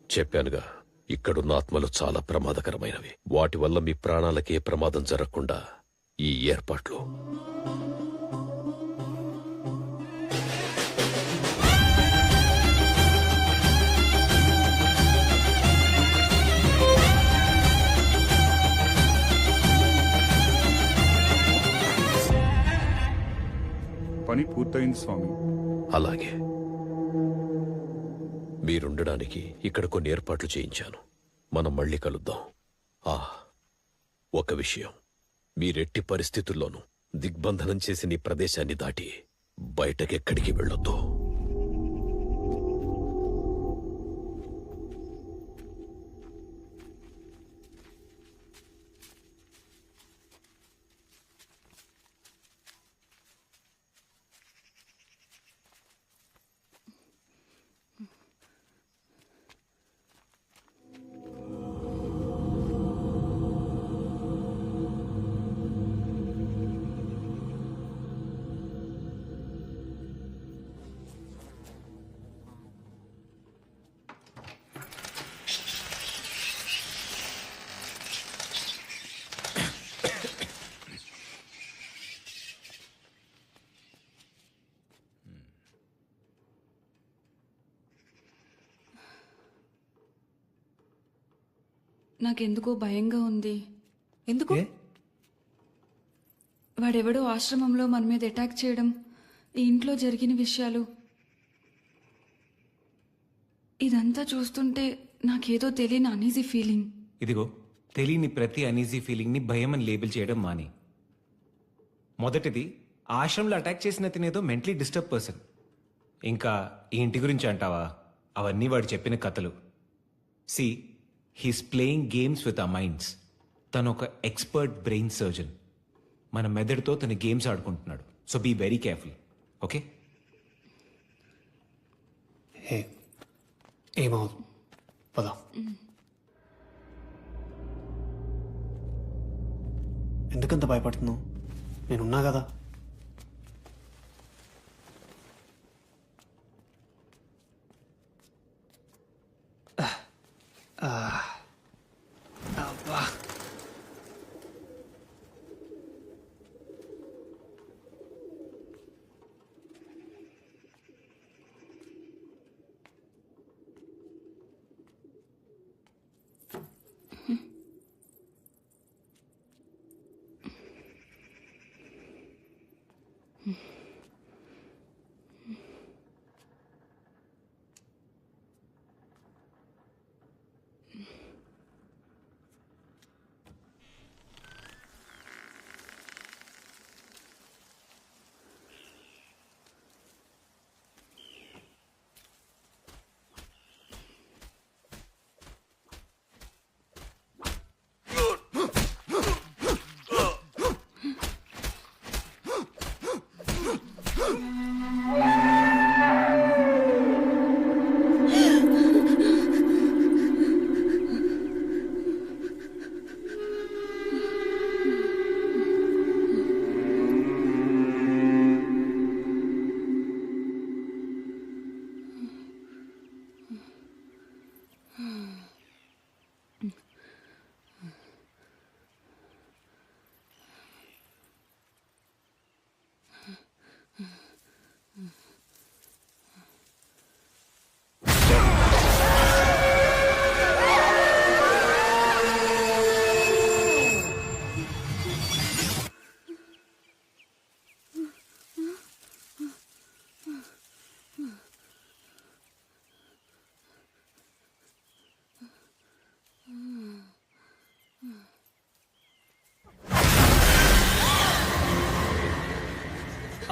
చెప్పానుగా, ఇక్కడున్న ఆత్మలు చాలా ప్రమాదకరమైనవి. వాటి వల్ల మీ ప్రాణాలకే ప్రమాదం జరగకుండా ఈ ఏర్పాట్లు. పని పూర్తయింది స్వామి. అలాగే. మీరుండడానికి ఇక్కడ కొన్ని ఏర్పాట్లు చేయించాను. మనం మళ్ళీ కలుద్దాం. ఒక విషయం, మీరెట్టి పరిస్థితుల్లోనూ దిగ్బంధనం చేసిన ఈ ప్రదేశాన్ని దాటి బయటకెక్కడికి వెళ్ళొద్దు. నాకెందుకో భయంగా ఉంది. ఎందుకు? వాడెవడో ఆశ్రమంలో మన మీద అటాక్ చేయడం, ఈ ఇంట్లో జరిగిన విషయాలు, ఇదంతా చూస్తుంటే నాకేదో తెలియని అనీజీ ఫీలింగ్. ఇదిగో, తెలియని ప్రతి అనీజీ ఫీలింగ్ని భయం అని లేబుల్ చేయడం మాని. మొదటిది, ఆశ్రమంలో అటాక్ చేసిన తినేదో మెంటలీ డిస్టర్బ్ పర్సన్. ఇంకా ఈ ఇంటి గురించి అంటావా? అవన్నీ వాడు చెప్పిన కథలు. See, he's playing games with our minds. తను ఒక ఎక్స్పర్ట్ బ్రెయిన్ సర్జన్. మన మెదడుతో తన గేమ్స్ ఆడుకుంటున్నాడు. So be very careful, okay? ఏమవుదు, పద. ఎందుకంత భయపడుతున్నావు? నేనున్నా కదా.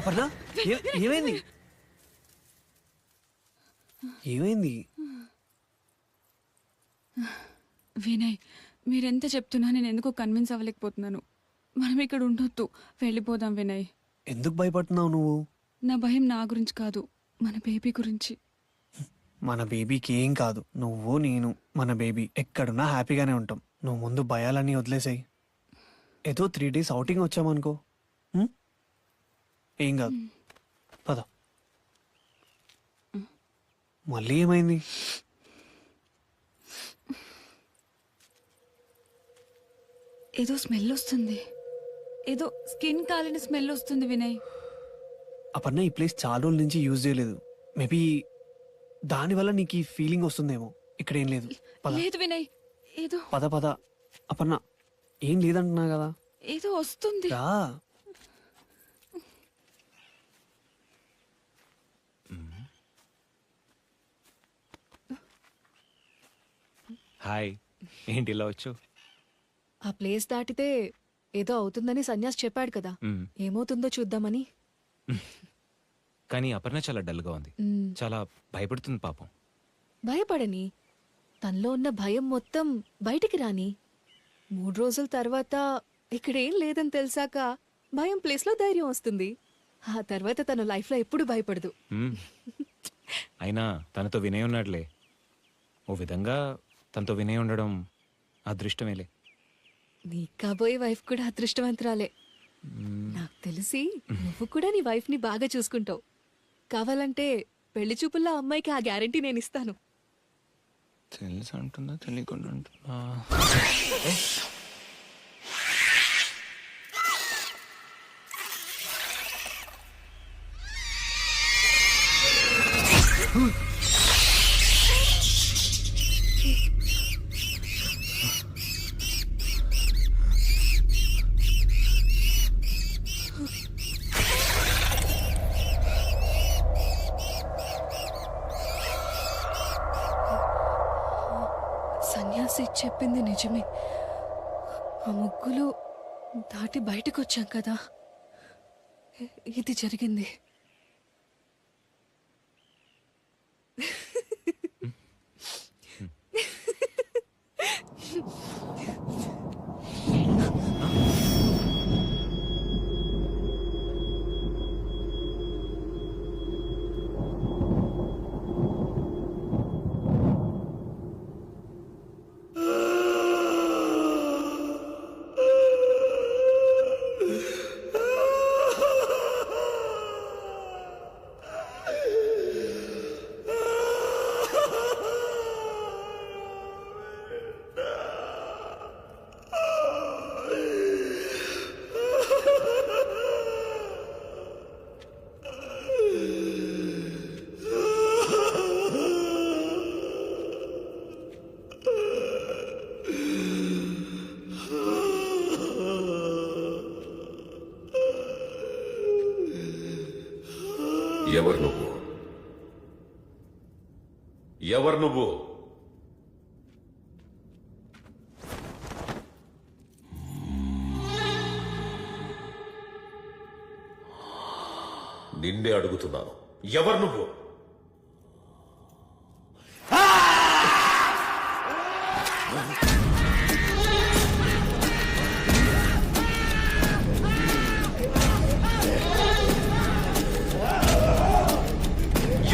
అపర్ణ ఏమైంది? ఏమైంది? వినయ్, మీరెంత చెప్తున్నా నేను ఎందుకో కన్విన్స్ అవ్వలేకపోతున్నాను. మనం ఇక్కడ ఉండొద్దు, వెళ్ళిపోదాం వినయ్. ఎందుకు భయపడుతున్నావు నువ్వు? నా భయం నా గురించి కాదు, మన బేబీ గురించి. మన బేబీకి ఏం కాదు. నువ్వు నేను మన బేబీ ఎక్కడున్నా హ్యాపీగానే ఉంటాం. నువ్వు ముందు భయాలన్నీ వదిలేసాయి. ఏదో 3 days అవుటింగ్ వచ్చామనుకో, ఏం కాదు. పద. మళ్ళీ ఏమైంది? ఏదో స్మెల్ వస్తుంది, ఏదో స్కిన్ కాలిన స్మెల్ వస్తుంది వినయ్. అపర్ణ, ఈ ప్లేస్ చాలా రోజుల నుంచి యూజ్ చేయలేదు. మేబీ దానివల్ల నీకు ఈ ఫీలింగ్ వస్తుందేమో. ఇక్కడ ఏం లేదు. పద. లేదు వినయ్, ఏదో పద పద. అపర్ణ, ఏం లేదంటున్నా కదా. ఏదో వస్తుంది. రా. హాయ్, ఏంటి ఇలా వచ్చు? ఆ ప్లేస్ దాటితే ఏదో అవుతుందని సన్యాస్ చెప్పాడు కదా, ఏమవుతుందో చూద్దామని. కానీ అపర్ణ చాలా డల్గా ఉంది, చాలా భయపడుతుంది పాపం. భయపడని, తనలో ఉన్న భయం మొత్తం బయటికి రాని. 3 రోజుల తర్వాత ఇక్కడేం లేదని తెలిసాక భయం ప్లేస్లో ధైర్యం వస్తుంది. ఆ తర్వాత తన లైఫ్లో ఎప్పుడు భయపడదు. అయినా తనతో వినయ్ ఉన్నాడులే. ఓ విధంగా తనతో వినయ్ ఉండడం అదృష్టమేలే. నీ కాబోయే వైఫ్ కూడా అదృష్టవంతురాలే. నాకు తెలిసి నువ్వు కూడా నీ వైఫ్ ని బాగా చూసుకుంటావు. కావాలంటే పెళ్లి చూపుల్లో అమ్మాయికి ఆ గ్యారెంటీ నేను ఇస్తాను. తెలుసు అంటుందా, తెలియకుండా అంటుందా? సన్యాసి చెప్పింది నిజమే. ఆ ముగ్గులు దాటి బయటకు వచ్చాం కదా, ఇది జరిగింది. ఎవరు నువ్వు? ఎవరు నువ్వు? నిన్నే అడుగుతున్నాను, ఎవరు నువ్వు?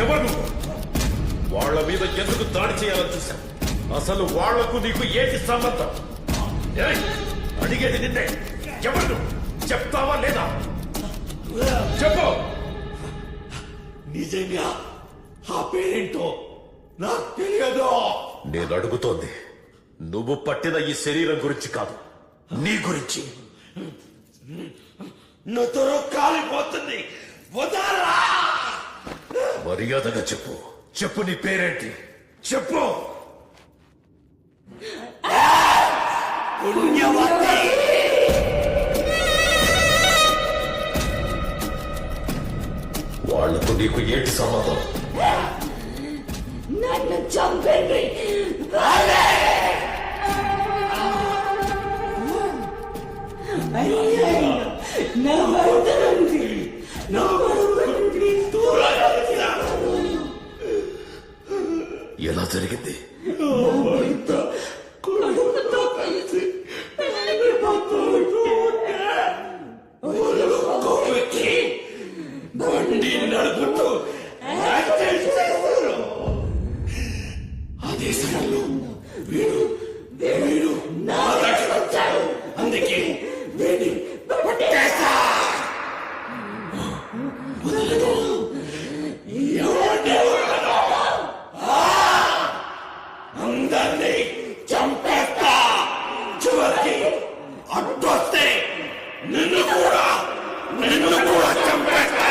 ఎవరు నువ్వు? వాళ్ళ మీద ఎందుకు దాడి చేయాలని చూశావు? అసలు వాళ్లకు నీకు ఏంటి సంబంధం? అడిగేది నిన్నే. ఎవరు నువ్వు? చెప్తావా లేదా? చెప్పు. నిజంగా ఆ పేరేంటో నాకు తెలియదు. నేను అడుగుతోంది నువ్వు పట్టిన ఈ శరీరం గురించి కాదు, నీ గురించి. నాతో కాలిపోతుంది. మర్యాదగా చెప్పు. చెప్పు, నీ పేరేంటి? చెప్పు. వాళ్లకు నీకు ఏంటి సంబంధం? నన్ను చంపండి. నా భర్త ఎలా జరిగింది? బండి నడుపుతూ అదే సమయంలో వీడు నా దగ్గర వచ్చాడు. అందుకే వీడిని పట్టేశా. వదలను. ఎవరిని వదలను. అందరినీ చంపేస్తా. చివరికి అడ్డొస్తే నిన్ను కూడా చంపేస్తా.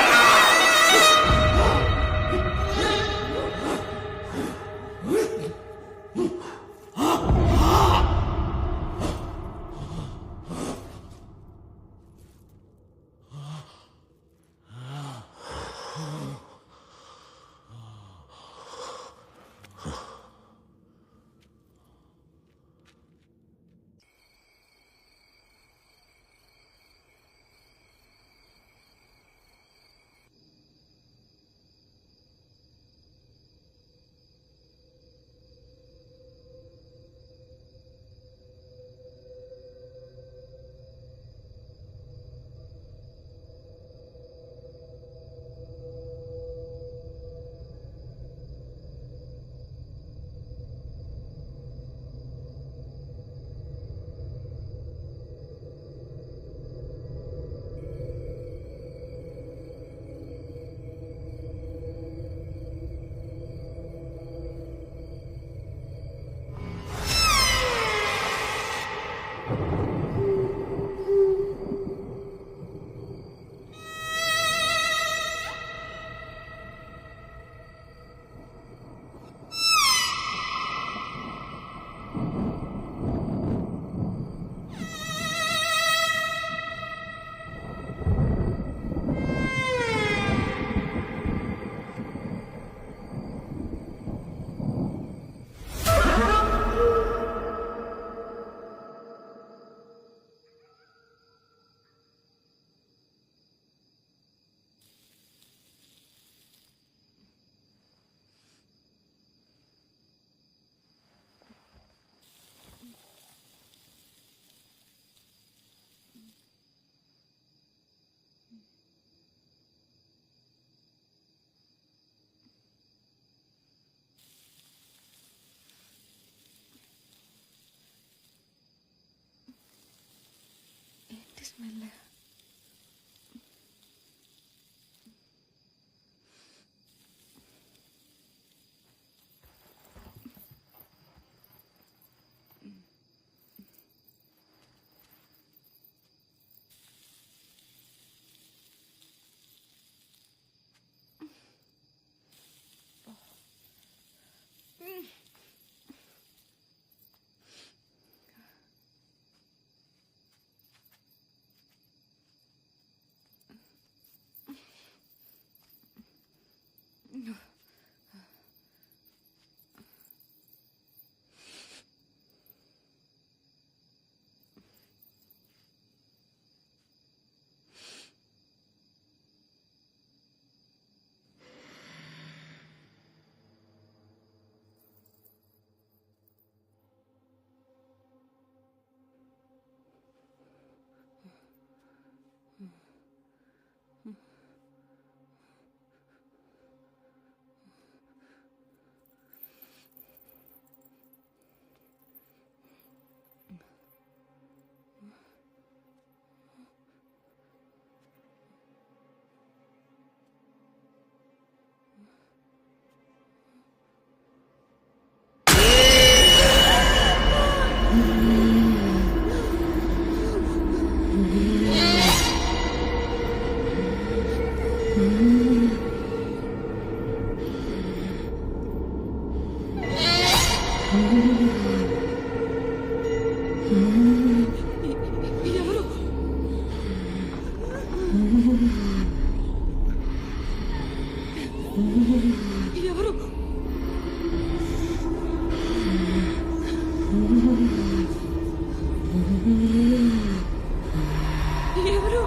స్మెల్. ఎవరు? ఎవరు?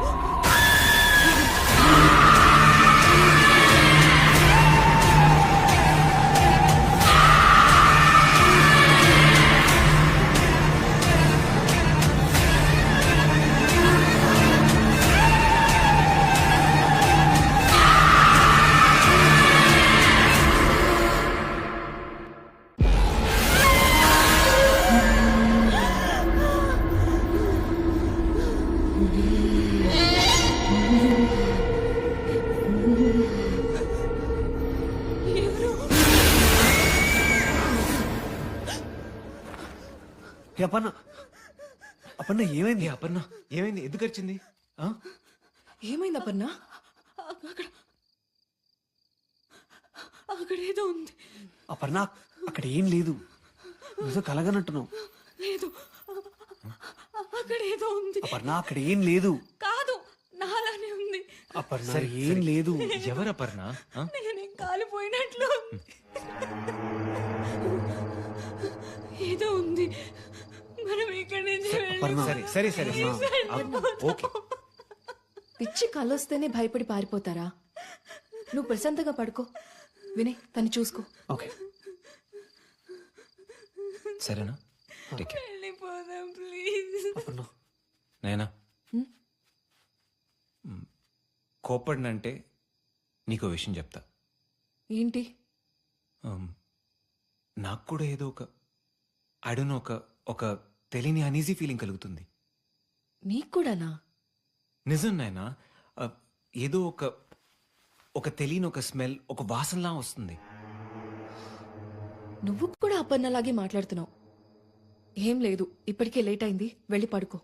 అపర్ణ అపర్ణ ఏమైంది? అపర్ణ ఏమైంది? ఎందుకు వచ్చింది? ఏమైంది అపర్ణ? అక్కడ ఏదో ఉంది. అపర్ణ అక్కడ ఏం లేదు, ఏదో కలగనట్టున్నావు. లేదు, అక్కడ ఏదో ఉంది. అపర్ణ అక్కడ ఏం లేదు. కాదు, నాలానే ఉంది. అపర్ణ ఏం లేదు. ఎవరు అపర్ణ? నేనేం కాలిపోయినట్లు ఉంది. ఏదో ఉంది. మనం ఇక్కడి నుంచి సరే సరే ఓకే. పిచ్చి కళ్ళొస్తేనే భయపడి పారిపోతారా? నువ్వు ప్రశాంతంగా పడుకో. వినయ్, తను చూసుకో. ఓకే సరేనా? వెళ్ళిపోదాం ప్లీజ్. నైనా కోపడినంటే నీకో విషయం చెప్తా. ఏంటి? నాకు కూడా ఏదో ఒక తెలియని అనీజీ ఫీలింగ్ కలుగుతుంది. నీకు కూడానా? నిజం నాయనా, ఏదో ఒక తెలియని ఒక స్మెల్, ఒక వాసనలా వస్తుంది. నువ్వు కూడా అపర్ణలాగే మాట్లాడుతున్నావు. ఏం లేదు, ఇప్పటికే లేట్ అయింది, వెళ్ళి పడుకో.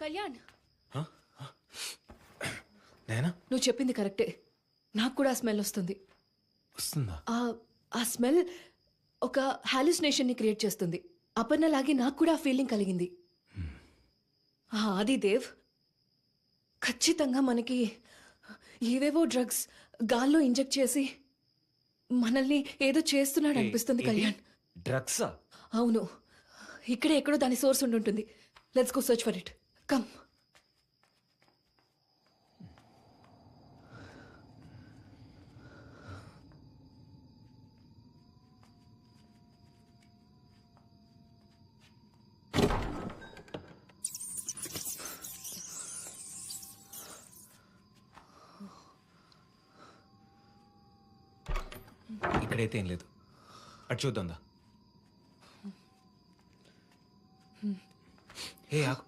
కళ్యాణ్, నువ్వు చెప్పింది కరెక్టే. నాకు కూడా ఆ స్మెల్ వస్తుంది. ఆ స్మెల్ ఒక హాలుసినేషన్ ని క్రియేట్ చేస్తుంది. అపర్ణలాగే నాకు కూడా ఆ ఫీలింగ్ కలిగింది. ఆదిదేవ్ ఖచ్చితంగా మనకి ఏవేవో డ్రగ్స్ గాల్లో ఇంజెక్ట్ చేసి మనల్ని ఏదో చేస్తున్నాడు అనిపిస్తుంది కళ్యాణ్. డ్రగ్సా? అవును, ఇక్కడే ఎక్కడో దాని సోర్స్ ఉండుంటుంది. Let's go search for it. Come. ఇక్కడైతే ఏం లేదు, అటు చూద్దాందా. ఏ ఆకు.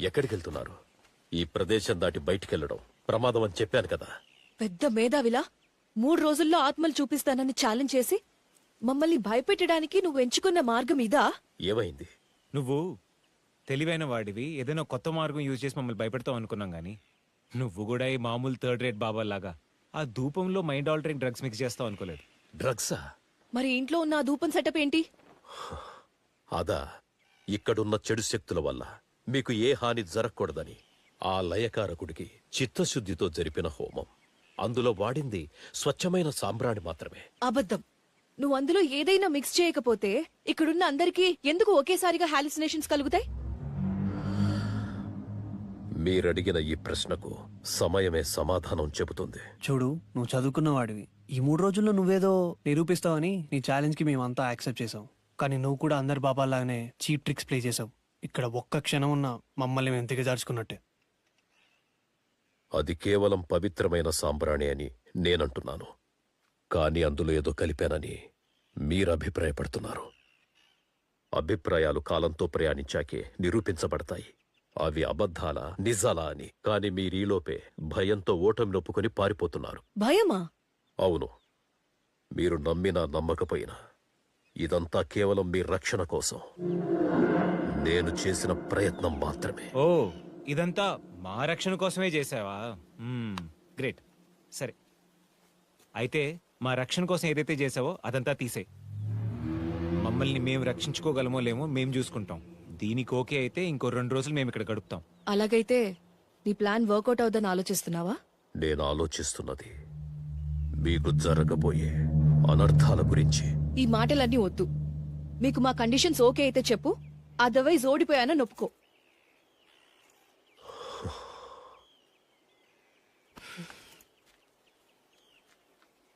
ఎక్కడికి వెళ్తున్నారు? ఈ ప్రదేశం దాటి బయటికెళ్లడం ప్రమాదం అని చెప్పాను కదా. పెద్ద మేధావిలా 3 రోజుల్లో ఆత్మలు చూపిస్తానని ఛాలెంజ్ చేసి మమ్మల్ని భయపెట్టడానికి నువ్వు ఎంచుకున్న మార్గం ఇదా? ఏమైంది? నువ్వు తెలివైన వాడివి, ఏదైనా కొత్త మార్గం యూజ్ చేసి మమ్మల్ని భయపెడతావు అనుకున్నాం గానీ నువ్వు కూడా ఈ మామూలు 3rd రేట్ బాబాలాగా ఆ ధూపంలో మైండ్ ఆల్టరింగ్ డ్రగ్స్ మిక్స్ చేస్తావు అనుకోలేదు. డ్రగ్సా? మరి ఇంట్లో ఉన్న ఆ ధూపం సెటప్ ఏంటి? అదా, ఇక్కడున్న చెడు శక్తుల వల్ల మీకు ఏ హాని జరగకూడదని ఆ లయకారకుడికి చిత్తశుద్ధితో జరిపిన హోమం. అందులో వాడింది స్వచ్ఛమైన సాంబ్రాణి మాత్రమే. అబద్ధం. నువ్వు అందులో ఏదైనా మిక్స్ చేయకపోతే ఇక్కడున్న అందరికీ ఎందుకు ఒకేసారిగా హాలుసినేషన్స్ కలుగుతాయి? మీరడిగిన ఈ ప్రశ్నకు సమయమే సమాధానం చెబుతుంది. చూడు, నువ్వు చదువుకున్న వాడివి. ఈ 3 రోజుల్లో నువ్వేదో నిరూపిస్తావని నీ ఛాలెంజ్ కి మేమంతా యాక్సెప్ట్ చేసాం. కానీ నువ్వు కూడా అందరి బాబాలాగానే చీప్ ట్రిక్స్ ప్లే చేసావు. ఇక్కడ ఒక్క క్షణం ఉన్న మమ్మల్ని మేము దిగజార్చుకున్నట్టే. అది కేవలం పవిత్రమైన సాంబ్రాణి అని నేనంటున్నాను. కానీ అందులో ఏదో కలిపానని మీరు అభిప్రాయపడుతున్నారు. అభిప్రాయాలు కాలంతో ప్రయాణించాకే నిరూపించబడతాయి. అవి అబద్ధాలా నిజాలా అని. కానీ మీరీలోపే భయంతో ఓటమి నొప్పుకొని పారిపోతున్నారు. భయమా? అవును. మీరు నమ్మినా నమ్మకపోయినా ఇదంతా కేవలం మీ రక్షణ కోసం నేను చేసిన ప్రయత్నం మాత్రమే. ఓ, ఇదంతా మా రక్షణ కోసమే చేసావా? గ్రేట్. సరే, అయితే మా రక్షణ కోసం ఏదైతే చేసావో అదంతా తీసే. మమ్మల్ని మేము రక్షించుకోగలమో లేమో మేము చూసుకుంటాం. దీనికి ఓకే అయితే ఇంకో 2 రోజులు మేము ఇక్కడ గడుపుతాం. అలాగైతే నీ ప్లాన్ వర్కౌట్ అవుదని ఆలోచిస్తున్నావా? నేను ఆలోచిస్తున్నది మీకు జరగబోయే అనర్థాల గురించి. ఈ మాటలన్నీ వద్దు. మీకు మా కండిషన్స్ ఓకే అయితే చెప్పు, అదర్వైజ్ ఓడిపోయానో నొప్పుకో.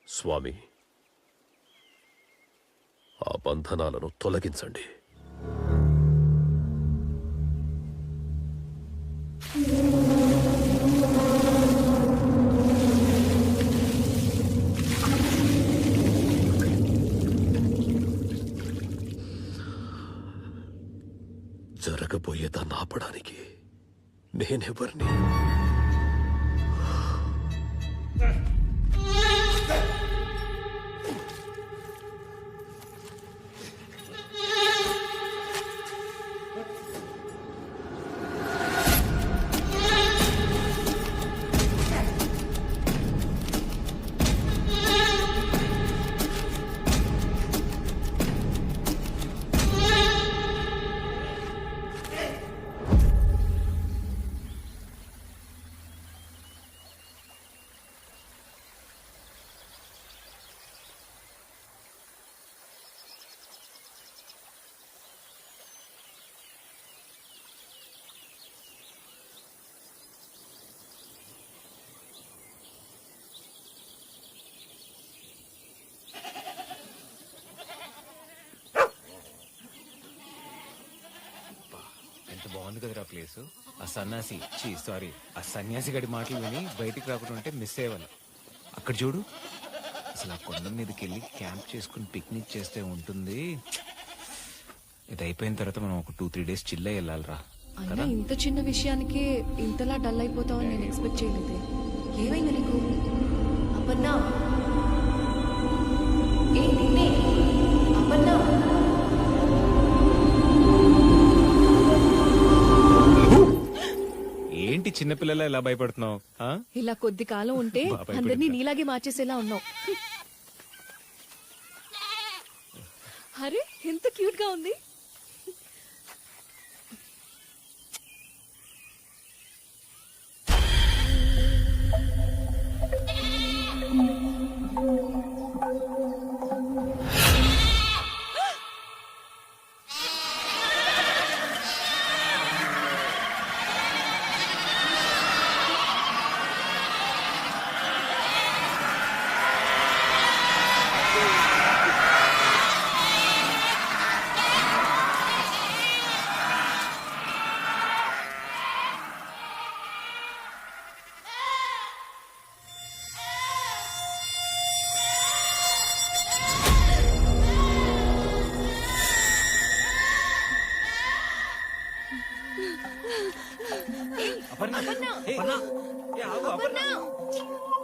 స్వామి, ఆ బంధనాలను తొలగించండి. జరగబోయేదాన్ని ఆపడానికి నేనెవరిని? బాగుంది కదరా ప్లేస్. ఆ సన్యాసి గడి మాటలు విని బయటికి రాకుండా ఉంటే మిస్ అయ్యేవాళ్ళు. అక్కడ చూడు, అసలు ఆ కొండ మీదకి వెళ్ళి క్యాంప్ చేసుకుని పిక్నిక్ చేస్తే ఉంటుంది. ఇది అయిపోయిన తర్వాత మనం ఒక 2-3 డేస్ చిల్ అయ్యి వెళ్ళాలిరా. అయినా ఇంత చిన్న విషయానికి ఇంతలా డల్ అయిపోతావని నేను ఎక్స్పెక్ట్ చేయలేదే. ఏమైంది నీకు? అపర్ణా, అపర్ణా. ఏంటి చిన్నపిల్లల ఇలా భయపడుతున్నావు? ఇలా కొద్ది కాలం ఉంటే అందరినీ నీలాగే మార్చేసేలా ఉన్నావు. అరే, ఎంత క్యూట్ గా ఉంది.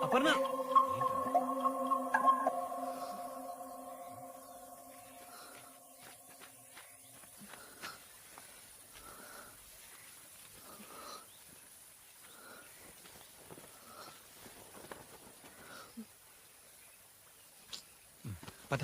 అపర్ణ పద.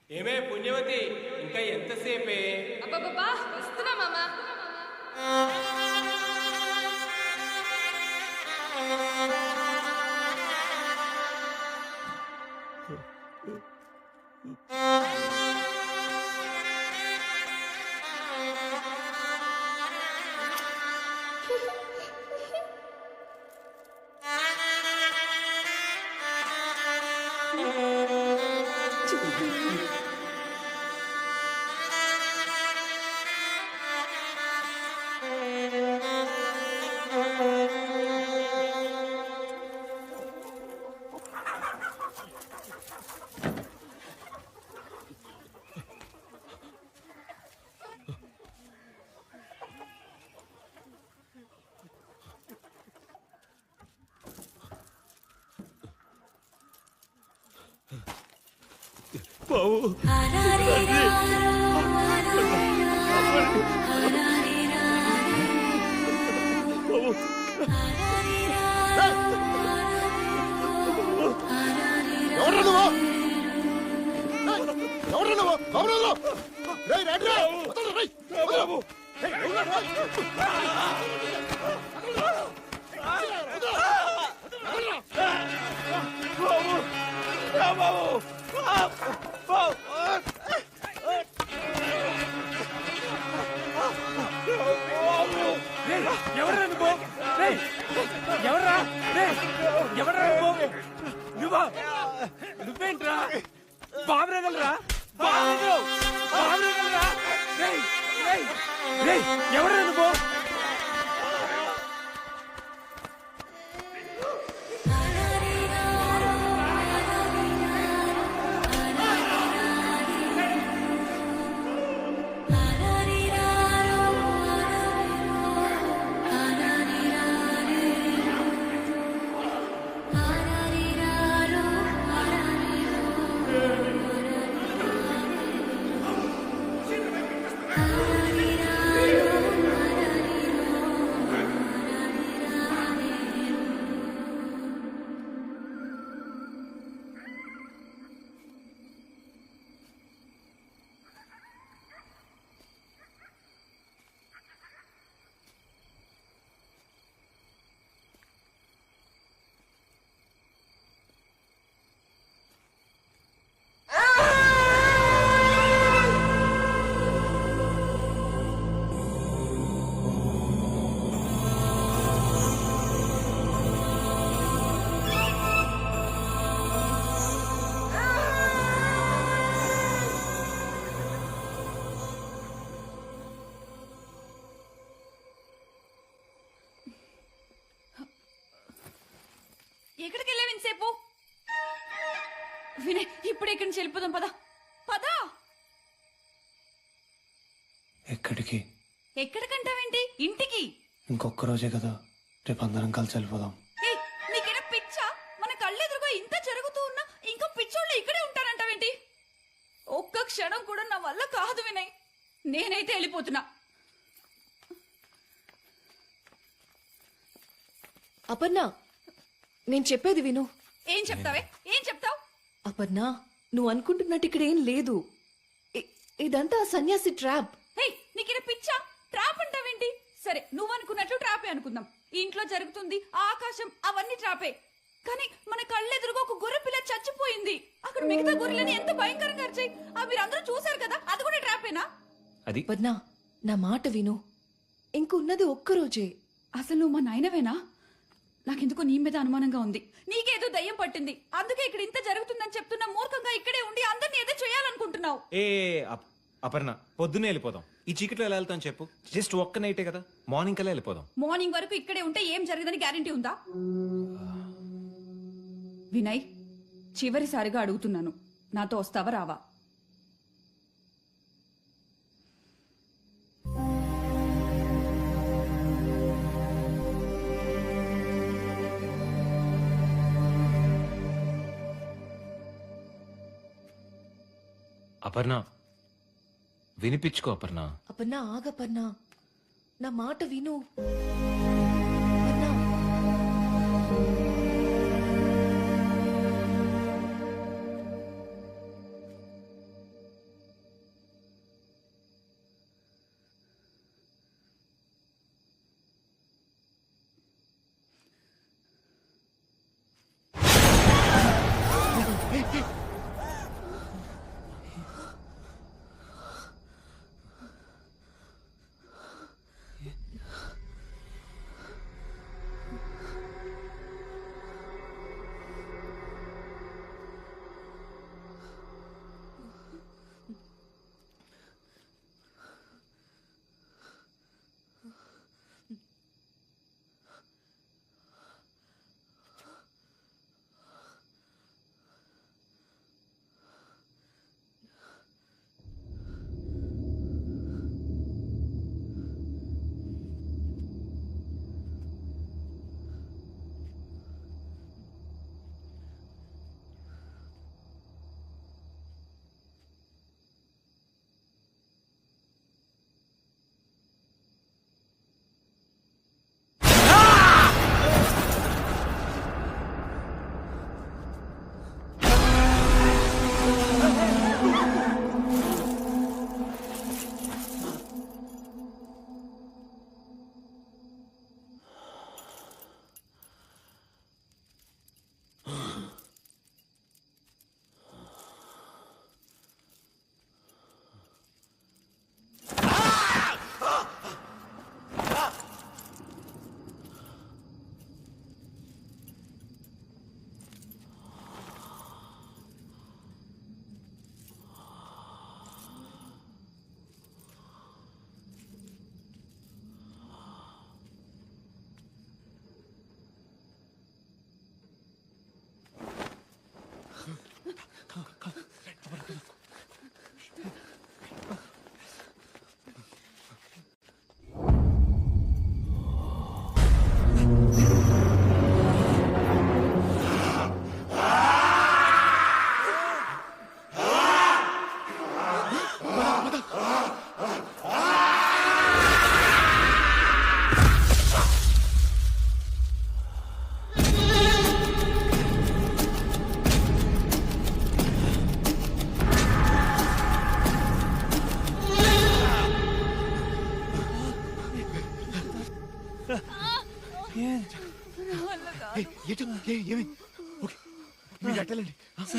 ఏమే పుణ్యవతి, ఇంకా ఎంతసేపే? అబ్బబ్బా వస్తున్నా మామా. నువ్వేంట్రా? బాబురేదలరా, బాబురేదలరా, ఎవరా నువ్వు? ఎక్కడికి వెళ్ళావు ఇంతసేపు? వినయ్, ఇప్పుడు ఇక్కడి నుంచి వెళ్ళిపోదాం. పదా పదా. ఎక్కడికి? ఎక్కడికంటావేంటి? ఇంటికి. ఇంకొక రోజే కదా, రేపు అందరం కలిసి వెళ్ళిపోదాం. నీకేనా పిచ్చా? మన కళ్ళెదురుగా ఇంత జరుగుతూ ఉన్నా ఇంకా పిచ్చోళ్ళు ఇక్కడే ఉంటారంటావేంటి? ఒక్క క్షణం కూడా నా వల్ల కాదు వినయ్. నేనైతే వెళ్ళిపోతున్నా. అపర్ణ, నేను చెప్పేది విను. ఏం చెప్తావే? ఏం చెప్తావు? అపర్ణ, నువ్వు అనుకుంటున్నట్టు ఇక్కడ ఏం లేదు. ఇదంతా ఆ సన్యాసి ట్రాప్. నీకేనా పిచ్చా? ట్రాప్ అంటావేంటి? సరే, నువ్వు అనుకున్నట్లు ట్రాపే అనుకుందాం. ఈ ఇంట్లో జరుగుతుంది, ఆ ఆకాశం, అవన్నీ ట్రాపే. కానీ మన కళ్ళెదురుగా ఒక గొర్రె పిల్ల చచ్చిపోయింది. అక్కడ మిగతా గొర్రెలని ఎంత భయంకరంగా అరిచాయి. మీరందరూ చూసారు కదా, అది కూడా ట్రాపేనా? అపర్ణ, నా మాట విను. ఇంకున్నది ఒక్కరోజే. అసలు నువ్వు మా నాయనవేనా? నాకెందుకో నీ మీద అనుమానంగా ఉంది. నీకేదో దయ్యం పట్టింది, అందుకే ఇక్కడ ఇంత జరుగుతుందని చెప్తున్నా. మూర్ఖంగా ఇక్కడే ఉండి అందరినీ ఏదో చేయాలనుకుంటున్నావు. అపర్ణ, పొద్దున్నే వెళ్ళిపోదాం. ఈ చీకట్లో ఎలా వెళ్తాం చెప్పు? జస్ట్ ఒక్క నైటే కదా, మార్నింగ్ కల్లా వెళ్ళిపోదాం. మార్నింగ్ వరకు ఇక్కడే ఉంటే ఏం జరగదని గ్యారెంటీ ఉందా? వినయ్, చివరిసారిగా అడుగుతున్నాను, నాతో వస్తావా రావా? అపర్ణ, వినిపించుకో అపర్ణ. అపర్ణ, ఆగపర్ణ, నా మాట విను.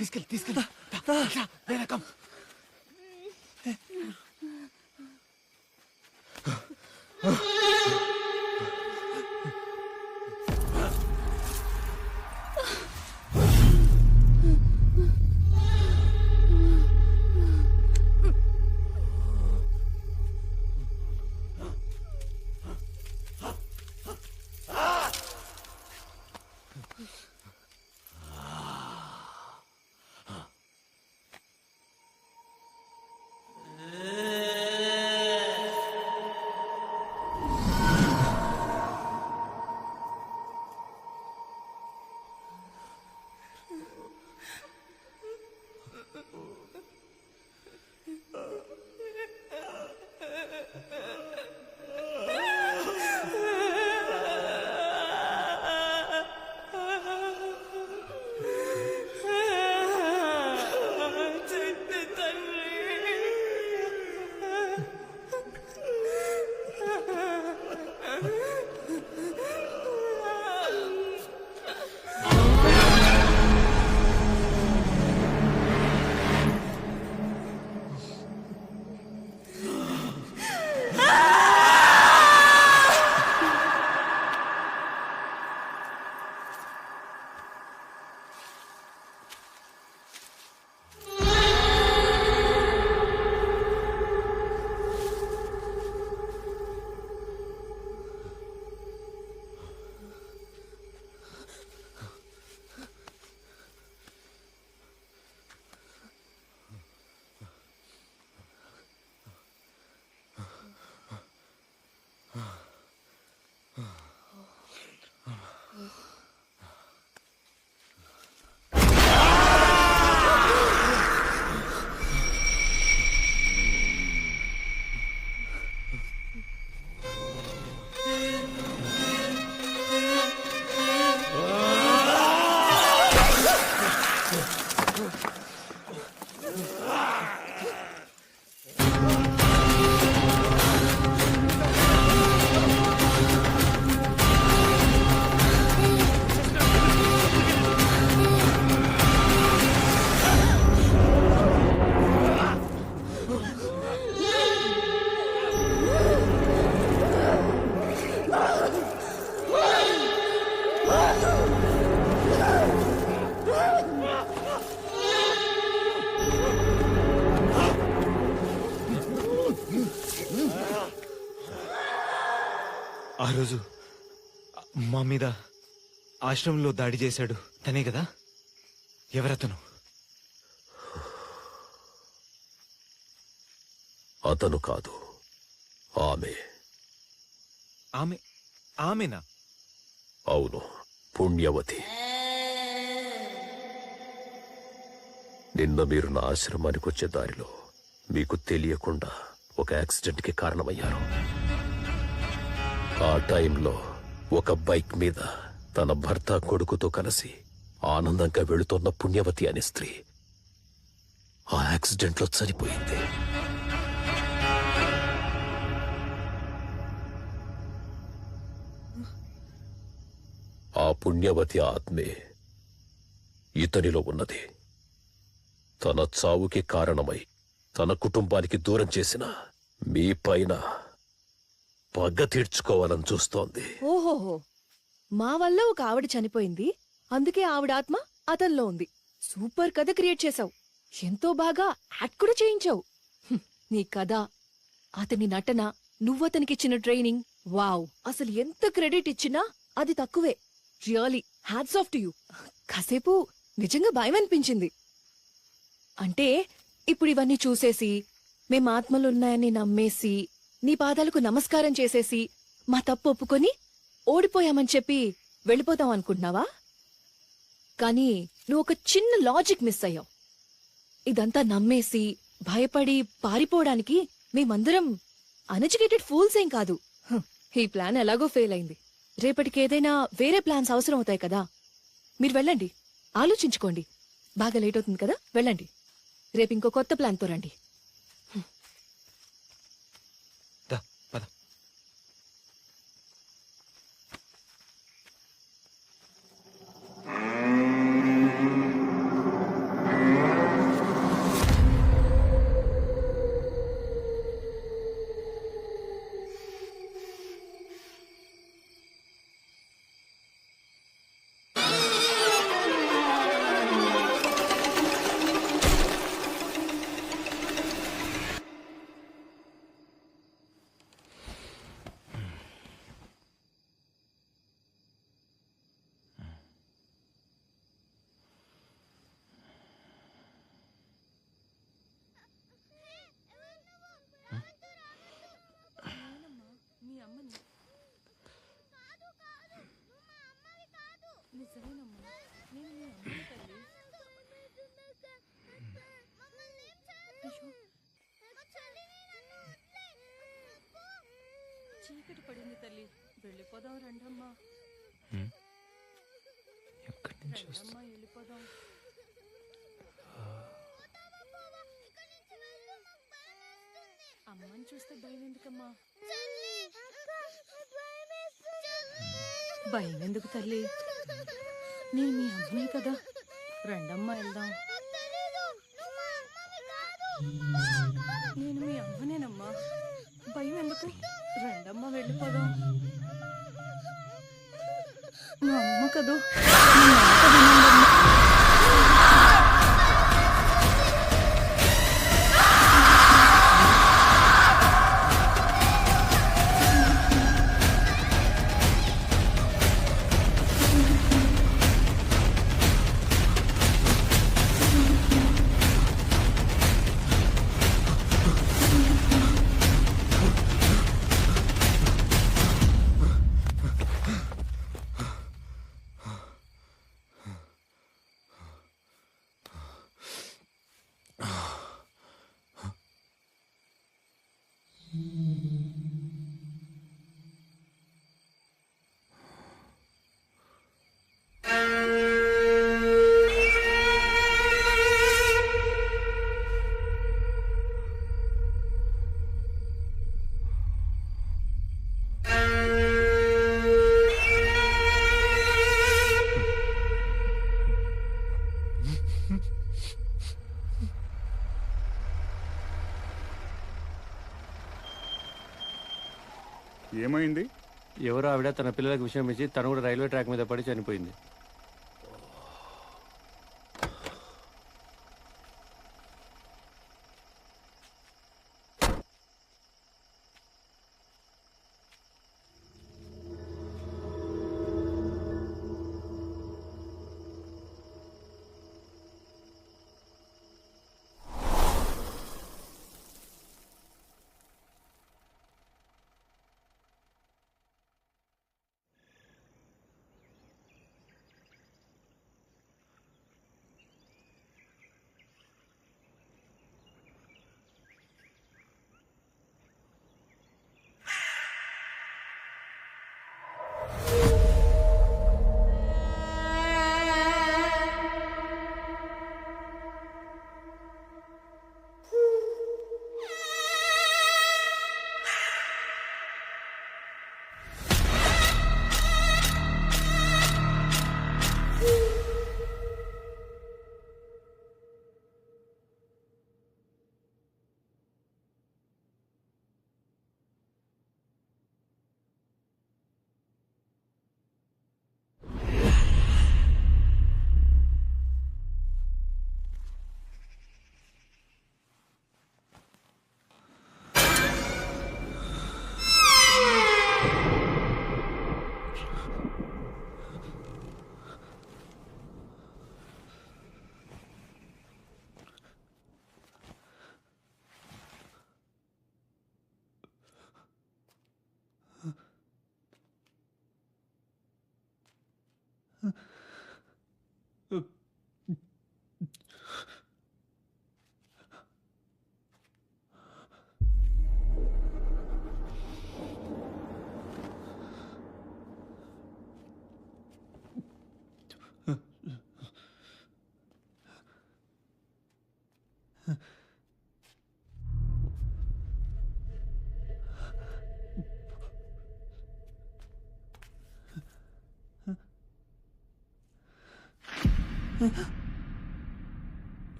తీసుకెళ్ళి రోజు మా మీద ఆశ్రమంలో దాడి చేశాడు తనే కదా? ఎవరతను? అతను కాదు, ఆమె. ఆమెనా? అవును, పుణ్యవతి. నిన్న మీరు నా ఆశ్రమానికి వచ్చే దారిలో మీకు తెలియకుండా ఒక యాక్సిడెంట్కి కారణమయ్యారు. ఆ టైంలో ఒక బైక్ మీద తన భర్త కొడుకుతో కలిసి ఆనందంగా వెళుతోన్న పుణ్యవతి అనే స్త్రీ ఆ యాక్సిడెంట్లో చనిపోయింది. ఆ పుణ్యవతి ఆత్మే ఇతనిలో ఉన్నది. తన చావుకి కారణమై తన కుటుంబానికి దూరం చేసిన మీ పైన పగ తీర్చుకోవాలని చూస్తోంది. ఓహోహో, మా వల్ల ఒక ఆవిడ చనిపోయింది, అందుకే ఆవిడ ఆత్మ అతనిలో ఉంది. సూపర్ కథ క్రియేట్ చేశావు. ఎంతో బాగా యాక్ట్ కూడా చేయించావు. నీ కథ, అతని నటన, నువ్వతనికిచ్చిన ట్రైనింగ్, వావ్! అసలు ఎంత క్రెడిట్ ఇచ్చినా అది తక్కువే. Really hats off to you. కాసేపు నిజంగా భయం అనిపించింది. అంటే ఇప్పుడు ఇవన్నీ చూసేసి, మేం ఆత్మలున్నాయని నమ్మేసి, నీ పాదాలకు నమస్కారం చేసేసి, మా తప్పు ఒప్పుకొని ఓడిపోయామని చెప్పి వెళ్ళిపోతాం అనుకుంటున్నావా? కానీ నువ్వు ఒక చిన్న లాజిక్ మిస్ అయ్యావు. ఇదంతా నమ్మేసి భయపడి పారిపోవడానికి మేమందరం అన్ఎడ్యుకేటెడ్ ఫూల్స్ ఏం కాదు. ఈ ప్లాన్ ఎలాగో ఫెయిల్ అయింది. రేపటికి ఏదైనా వేరే ప్లాన్స్ అవసరం అవుతాయి కదా. మీరు వెళ్ళండి, ఆలోచించుకోండి. బాగా లేట్ అవుతుంది కదా, వెళ్ళండి. రేపు ఇంకో కొత్త ప్లాన్తో రండి. చీకటి పడింది తల్లి, వెళ్ళిపోదాం రండమ్మా. రండమ్మా, వెళ్ళిపోదాం. అమ్మని చూస్తే భయం ఎందుకమ్మా? భయం ఎందుకు తల్లి? నేను మీ అమ్మనే కదా, రండమ్మా వెళ్దాం. నేను మీ అమ్మనేనమ్మా, భయం ఎందుకు? రండమ్మా వెళ్ళిపోదాం. మా అమ్మ కదూ, ఏమైంది? ఎవరో ఆవిడ తన పిల్లలకు విషయం ఇచ్చి తను కూడా రైల్వే ట్రాక్ మీద పడి చనిపోయింది.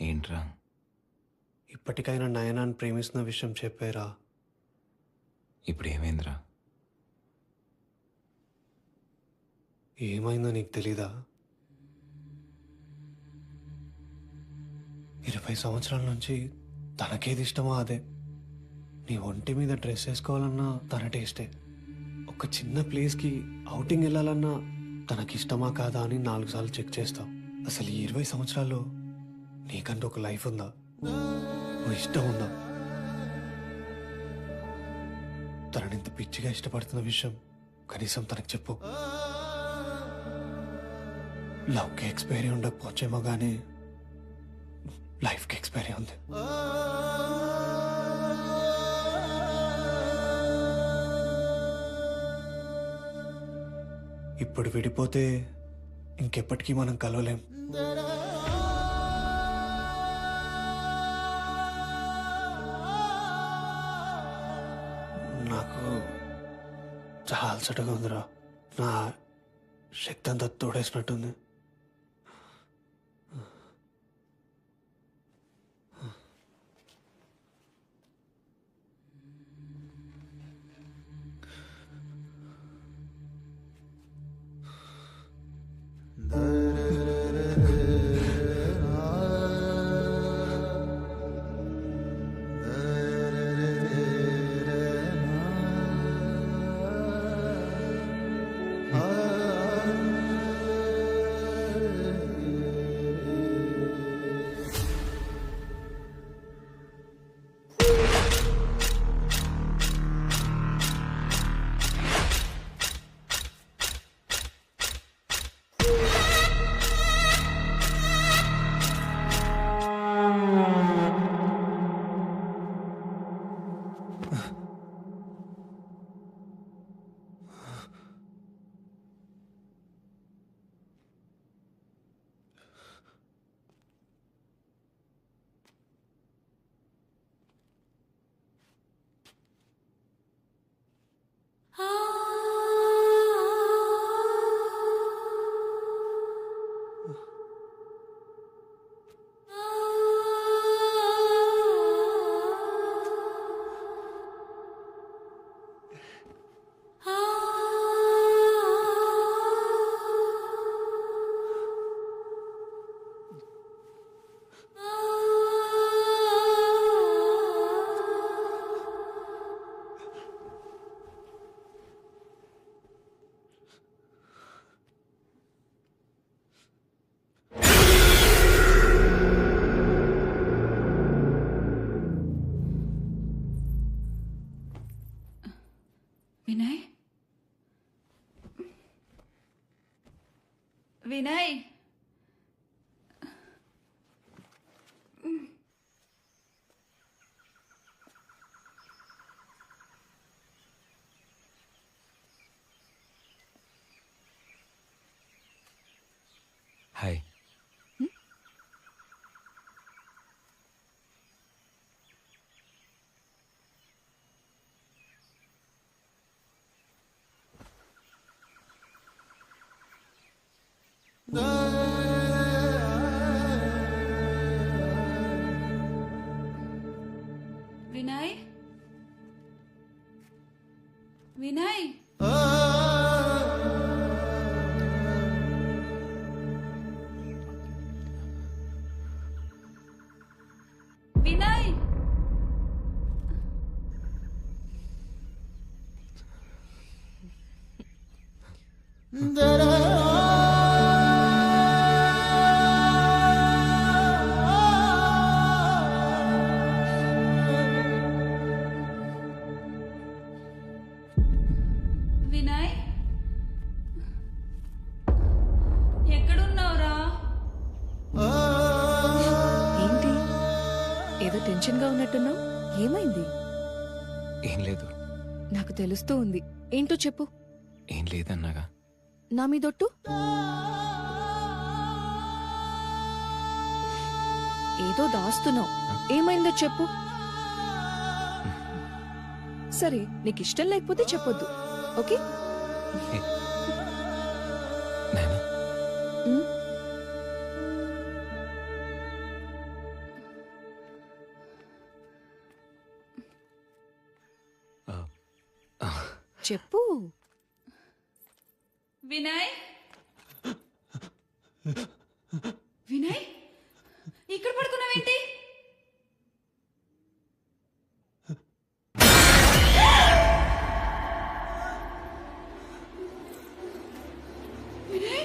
ఏంట్రా? ఇప్పటికైనా నయనాన్ని ప్రేమిస్తున్న విషయం చెప్పారా? ఇప్పుడు ఏమైందిరా? ఏమైందో నీకు తెలీదా? 20 సంవత్సరాల నుంచి తనకేది ఇష్టమో అదే. నీ ఒంటి మీద డ్రెస్ వేసుకోవాలన్నా తన టేస్టే. ఒక చిన్న ప్లేస్కి అవుటింగ్ వెళ్ళాలన్నా తనకిష్టమా కాదా అని 4 సార్లు చెక్ చేస్తావు. అసలు ఈ 20 సంవత్సరాల్లో నీకంటూ ఒక లైఫ్ ఉందా? నువ్వు ఇష్టం ఉందా? తననింత పిచ్చిగా ఇష్టపడుతున్న విషయం కనీసం తనకు చెప్పు. లవ్కి ఎక్స్పైరీ ఉండకపోవచ్చేమో కానీ లైఫ్కి ఎక్స్పైరీ ఉంది. ఇప్పుడు విడిపోతే ఇంకెప్పటికీ మనం కలవలేం. నాకు చాలా అలసటగా ఉందిరా. నా శక్తి అంతా తోడేసినట్టుంది. వినయ్ వినయ్ హాయ్. వినయ్ వినయ్ వినయ్ వినయ్ ఎక్కడున్నావురా? ఏంటి ఏదో టెన్షన్ గా ఉన్నట్టున్నావు? ఏమైంది? ఏం లేదు. నాకు తెలుస్తూ ఉంది. ఏంటో చెప్పు. ఏం లేదన్నాగా. నా మీదొట్టు. ఏదో దాస్తున్నావు. ఏమైందో చెప్పు. సరే, నీకు ఇష్టం లేకపోతే చెప్పొద్దు. ఓకే? నానా, ఉమ్, చెప్పు. వినయ్ వినయ్ ఇక్కడ పడుకున్నావేంటి? వినయ్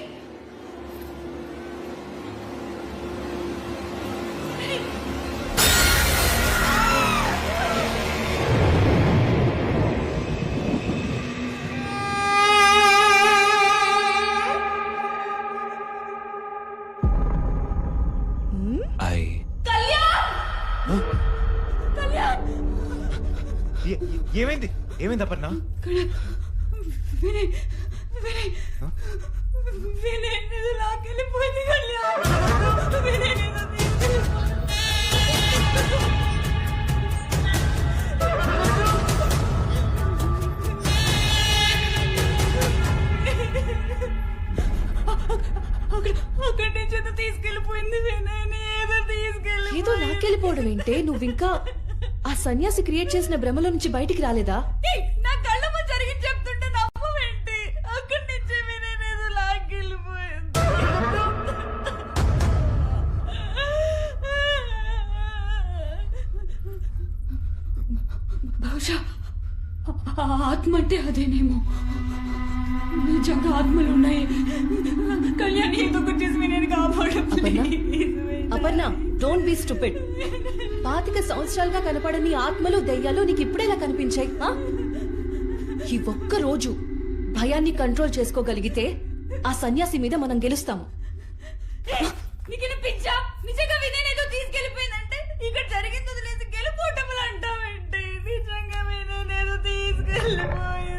ఏమైంది? ఏమైంది అపర్ణ? వినయ్ వినయ్ వినయ్ నేను లాకెళ్ళిపోయింది కళ్యాణ్. వినయ్ నేను అక్కడి నుంచి ఏదో తీసుకెళ్ళిపోయింది. వినయ్ ఏదో తీసుకెళ్ళి ఏదో లాక్కెళ్ళిపోవడం ఏంటే? నువ్వింకా ఆ సన్యాసి క్రియేట్ చేసిన భ్రమలో నుంచి బయటికి రాలేదా? నా కళ్ళ ముందు జరిగింది చెప్తుంటే నమ్మవేంటి? అక్కడి నుంచి వినయ్ ఏదో లాక్కెళ్ళిపోయింది. బహుశా ఆత్మ అంటే అదేనేమో. నిజంగా ఆత్మలు ఉన్నాయి. కళ్యాణి ఎందుకు వచ్చేసి వినయ్ కాపాడు. Aparna, don't be stupid. 25 సంవత్సరాలుగా కనపడని ఆత్మలు దెయ్యాలు నీకు ఇప్పుడేలా కనిపించాయి? ఈ ఒక్క రోజు భయాన్ని కంట్రోల్ చేసుకోగలిగితే ఆ సన్యాసి మీద మనం గెలుస్తాము. నీకు పిచ్చా? నిజంగా వినయ్ ఏదో తీసుకెళ్ళిపోయిందంటే ఇక్కడ జరిగింది వదిలేసి గెలుపోవటములు అంటావేంటి? నిజంగా వినయ్ ఏదో తీసుకెళ్ళిపోయింది.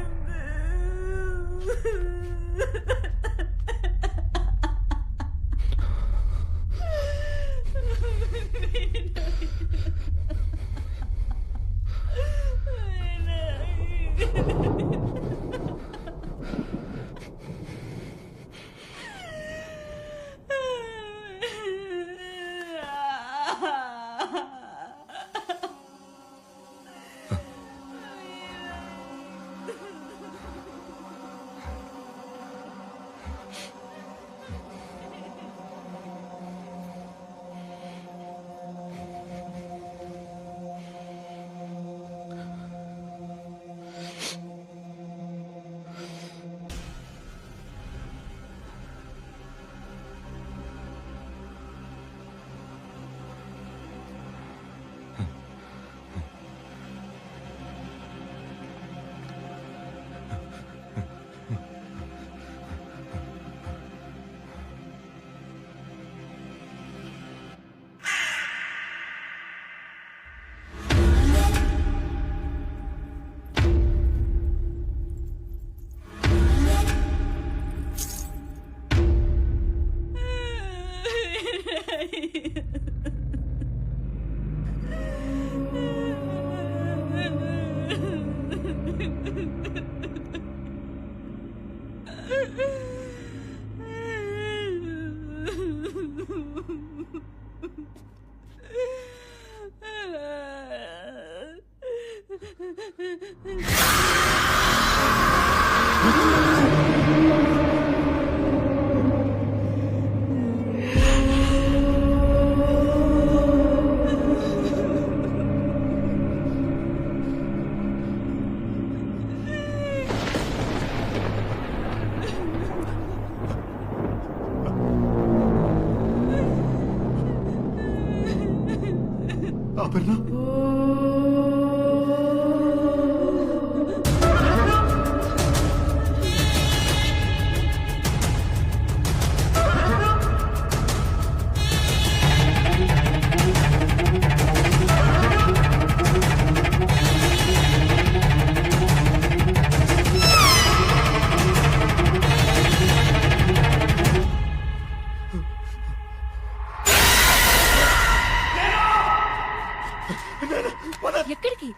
అపర్ణ ఎక్కడికి?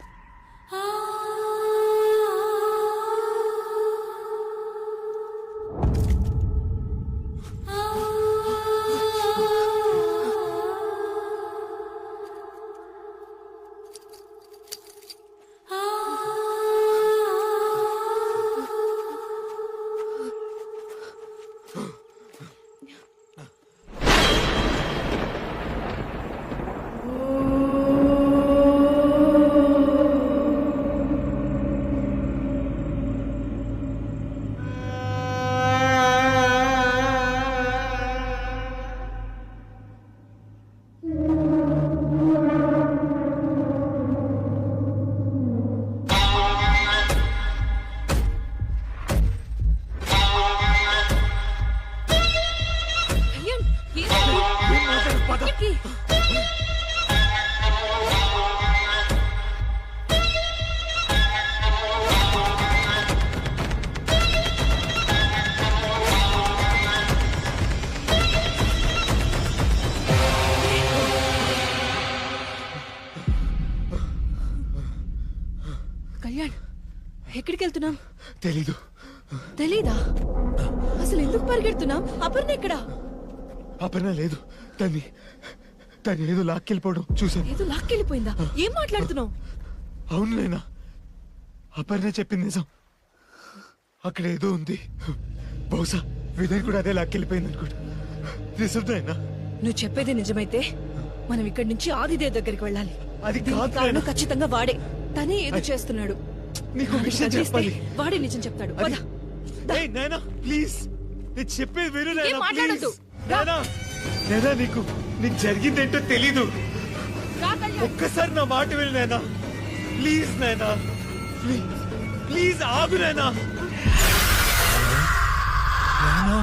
కళ్యాణ్, ఎక్కడికి వెళ్తున్నాం? తెలీదు. తెలీదా? అసలు ఎందుకు పరిగెడుతున్నాం? అపర్ణ ఎక్కడా? అపర్ణ లేదు. తను ఏదో లాక్కెళ్ళిపోవడం చూసాను. ఏదో లాక్కెళ్ళిపోయిందా? ఏం మాట్లాడుతున్నావు? అవును నైనా, అపర్ణ చెప్పింది నిజం. అక్కడ ఏదో ఉంది. బహుశా వినయ్ కూడా అదే లాక్కెళ్ళిపోయింది అనుకుంటా. నిజం నైనా. నువ్వు చెప్పేది నిజమైతే మనం ఇక్కడి నుంచి ఆదిదేవ్ దగ్గరికి వెళ్ళాలి. అది దీనికి కాదు కారణం నైనా. ఖచ్చితంగా వాడే. తనే ఏదో చేస్తున్నాడు. నీకు మనకి విషయం కనిపిస్తే చెప్పాలి. వాడే నిజం చెప్తాడు. పద. ఏయ్ నైనా, ప్లీజ్, నేను చెప్పేది విను ఏం నైనా, మాట్లాడొద్దు. ప్లీజ్. నైనా, నైనా, నీకు జరిగిందేంటో తెలీదు. ఒక్కసారి నా మాట విను నైనా. ప్లీజ్ నైనా, ప్లీజ్, ప్లీజ్ ఆగు నైనా. నైనా,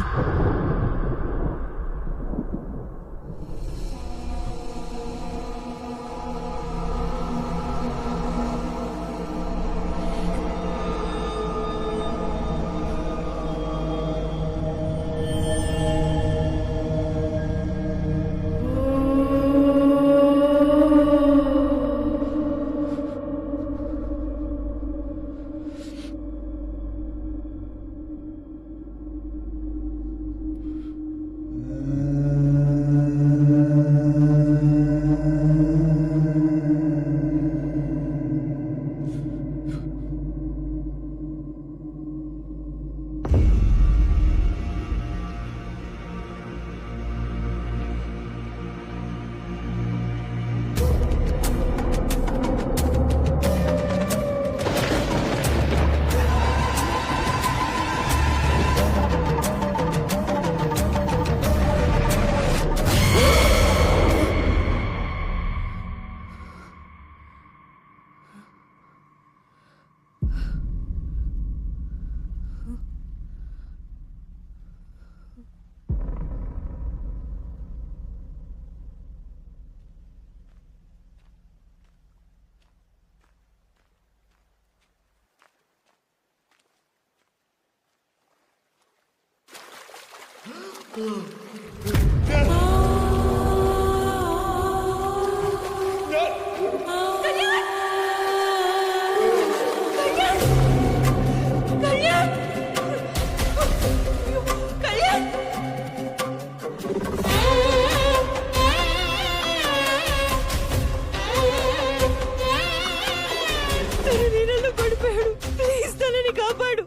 తను నీళ్ళలో పడిపోయాడు. ప్లీజ్ తనని కాపాడు.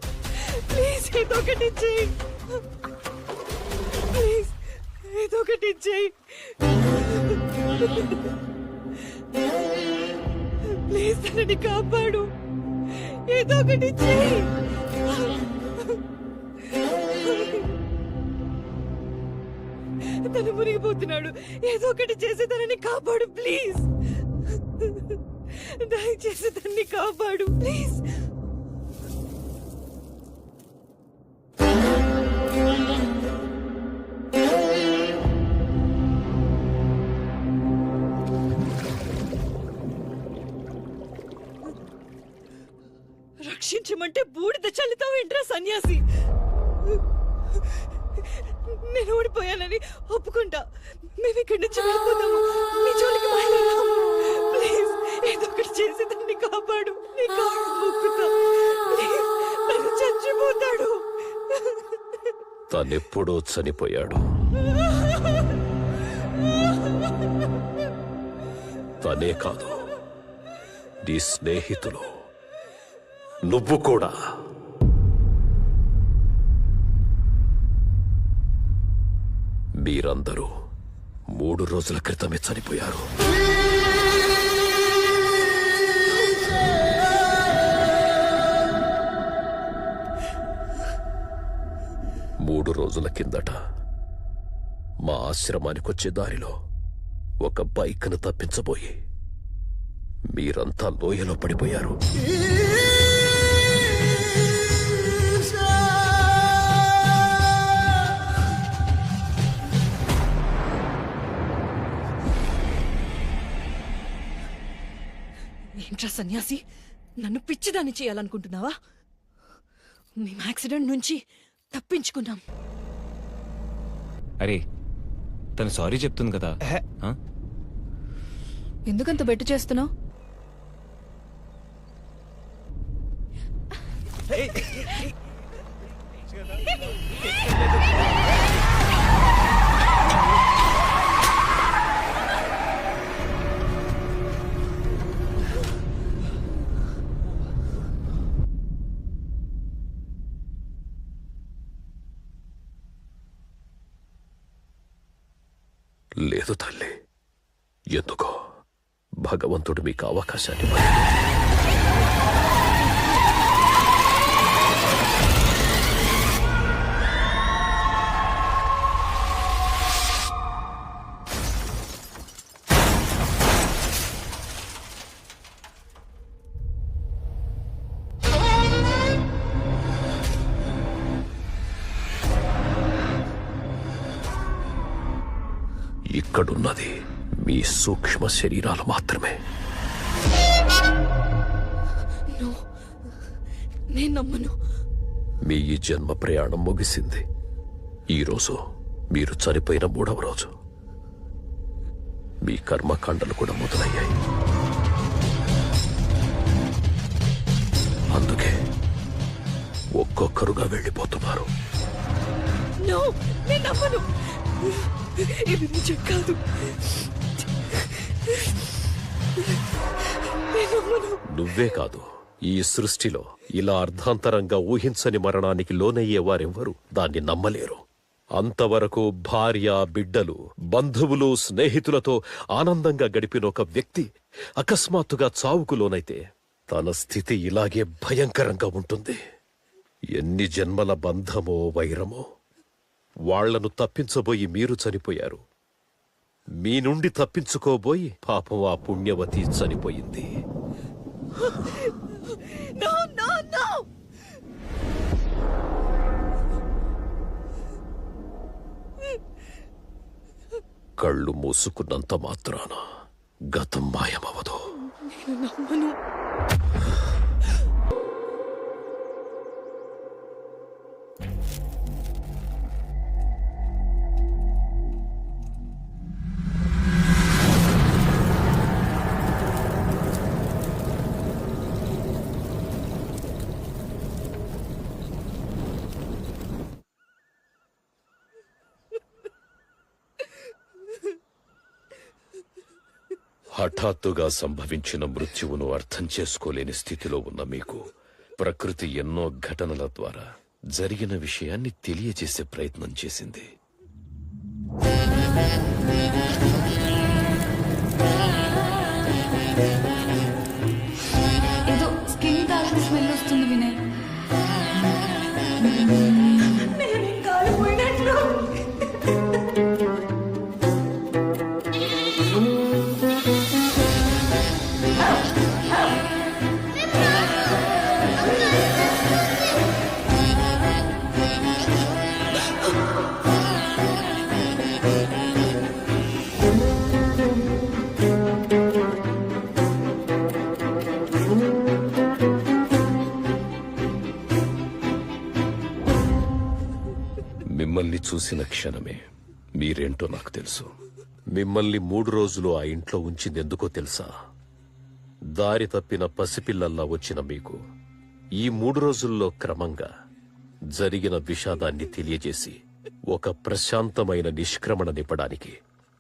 ప్లీజ్ ఏదో ఒకటి చెయ్యి. ప్లీజ్ ఏదో ఒకటి చెయ్యి. ప్లీజ్ తనని కాపాడు. ఏదో ఒకటి చెయ్యి. తను మునిగిపోతున్నాడు. ఏదో ఒకటి చేసి తనని కాపాడు ప్లీజ్. దయచేసి తనని కాపాడు ప్లీజ్. రక్షించమంటే బూడిద చల్లుతావు ఏంట్రా సన్యాసి? నేను ఓడిపోయానని ఒప్పుకుంటా. మేము ఇక్కడి నుంచి వెళ్ళిపోతాము. నీ జోలికి మళ్ళీ రాము. ప్లీజ్ ఏదో ఒకటి చేసి దాన్ని కాపాడు. నీ కాళ్ళు మొక్కుతా. ప్లీజ్ తను చచ్చిపోతాడు. తనెప్పుడో చనిపోయాడు. తనే కాదు, నీ స్నేహితులు, నువ్వు కూడా. మీరందరూ 3 రోజుల క్రితమే చనిపోయారు. మూడు రోజుల కిందట మా ఆశ్రమానికొచ్చే దారిలో ఒక బైక్ను తప్పించబోయి మీరంతా లోయలో పడిపోయారు. ఏంట్రా సన్యాసి, నన్ను పిచ్చిదాన్ని చేయాలనుకుంటున్నావా? మేము యాక్సిడెంట్ నుంచి తప్పించుకున్నాం. అరే తను సారీ చెప్తుంది కదా. ఎందుకంత బెట్టు చేస్తున్నావు? లేదు తల్లి, ఎందుకో భగవంతుడు మీకు అవకాశాన్ని ఇక్కడున్నది మీ సూక్ష్మ శరీరాలు మాత్రమే. నేను నమ్మను. మీ ఈ జన్మ ప్రయాణం ముగిసింది. ఈరోజు మీరు చనిపోయిన 3వ రోజు. మీ కర్మకాండలు కూడా మొదలయ్యాయి. అందుకే ఒక్కొక్కరుగా వెళ్ళిపోతున్నారు. నేను నమ్మను. ఇది నిజం కాదు. నువ్వే కాదు, ఈ సృష్టిలో ఇలా అర్ధాంతరంగా ఊహించని మరణానికి లోనయ్యే వారెవ్వరూ దాన్ని నమ్మలేరు. అంతవరకు భార్య, బిడ్డలు, బంధువులు, స్నేహితులతో ఆనందంగా గడిపిన ఒక వ్యక్తి అకస్మాత్తుగా చావుకు లోనైతే తన స్థితి ఇలాగే భయంకరంగా ఉంటుంది. ఎన్ని జన్మల బంధమో వైరమో. వాళ్లను తప్పించబోయి మీరు చనిపోయారు. మీ నుండి తప్పించుకోబోయి పాపం ఆ పుణ్యవతి చనిపోయింది. కళ్ళు మూసుకున్నంత మాత్రాన గతం మాయమవదు. హఠాత్తుగా సంభవించిన మృత్యువును అర్థం చేసుకోలేని స్థితిలో ఉన్న మీకు ప్రకృతి ఎన్నో ఘటనల ద్వారా జరిగిన విషయాన్ని తెలియజేసే ప్రయత్నం చేసింది. ఏదో స్కిన్ కాల్సిన స్మెల్ వస్తుంది వినయ్. మిమ్మల్ని చూసిన క్షణమే మీరేంటో నాకు తెలుసు. మిమ్మల్ని 3 రోజులు ఆ ఇంట్లో ఉంచింది ఎందుకో తెలుసా? దారి తప్పిన పసిపిల్లల్లా వచ్చిన మీకు ఈ 3 రోజుల్లో క్రమంగా జరిగిన విషాదాన్ని తెలియజేసి ఒక ప్రశాంతమైన నిష్క్రమణ నింపడానికి.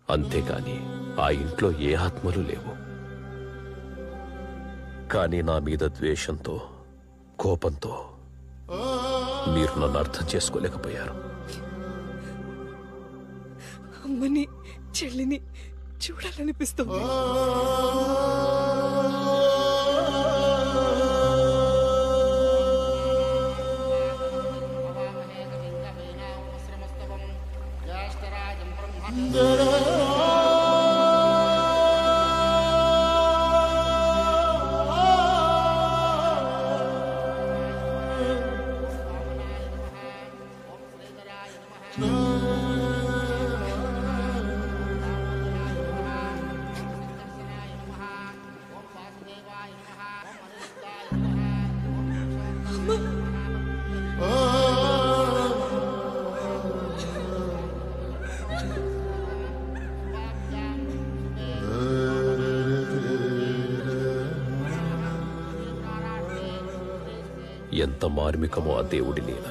అంతేకాని ఆ ఇంట్లో ఏ ఆత్మలు లేవు. కానీ నా మీద ద్వేషంతో, కోపంతో మీరు నన్ను అర్థం చేసుకోలేకపోయారు. అమ్మని చెల్లిని చూడాలనిపిస్తుంది. ఎంత మార్మికమో ఆ దేవుడి లీల.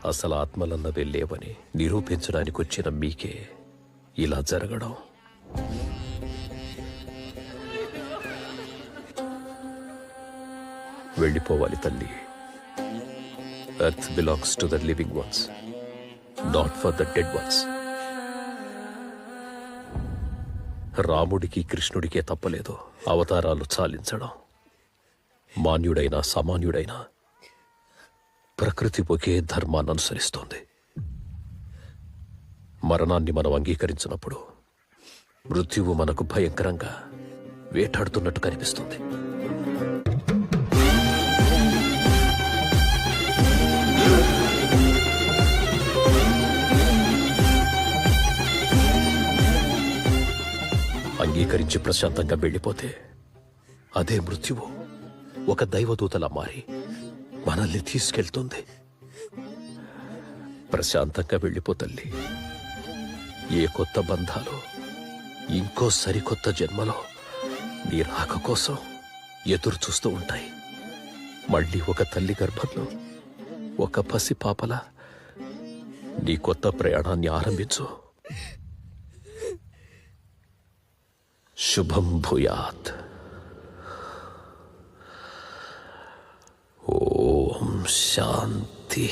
అసలు ఆత్మలన్నవే లేవని నిరూపించడానికి వచ్చిన మీకే ఇలా జరగడం. వెళ్ళిపోవాలి తల్లి. Earth belongs to the living once, not for the dead once. రాముడికి కృష్ణుడికే తప్పలేదు అవతారాలు చాలించడం. మాన్యుడైనా సామాన్యుడైనా ప్రకృతి ఒకే ధర్మాన్ని అనుసరిస్తోంది. మరణాన్ని మనం అంగీకరించినప్పుడు మృత్యువు మనకు భయంకరంగా వేటాడుతున్నట్టు కనిపిస్తుంది. అంగీకరించి ప్రశాంతంగా వెళ్ళిపోతే అదే మృత్యువు ఒక దైవదూతలా మారి మనల్ని తీసుకెళ్తుంది. ప్రశాంతంగా వెళ్ళిపోతల్లి. ఏ కొత్త బంధాలు ఇంకో సరికొత్త జన్మలో నీ రాక కోసం ఎదురు చూస్తూ ఉంటాయి. మళ్ళీ ఒక తల్లి గర్భంలో ఒక పసి పాపలా నీ కొత్త ప్రయాణాన్ని ఆరంభించు. శుభం భూయాత్. ఓం శాంతి.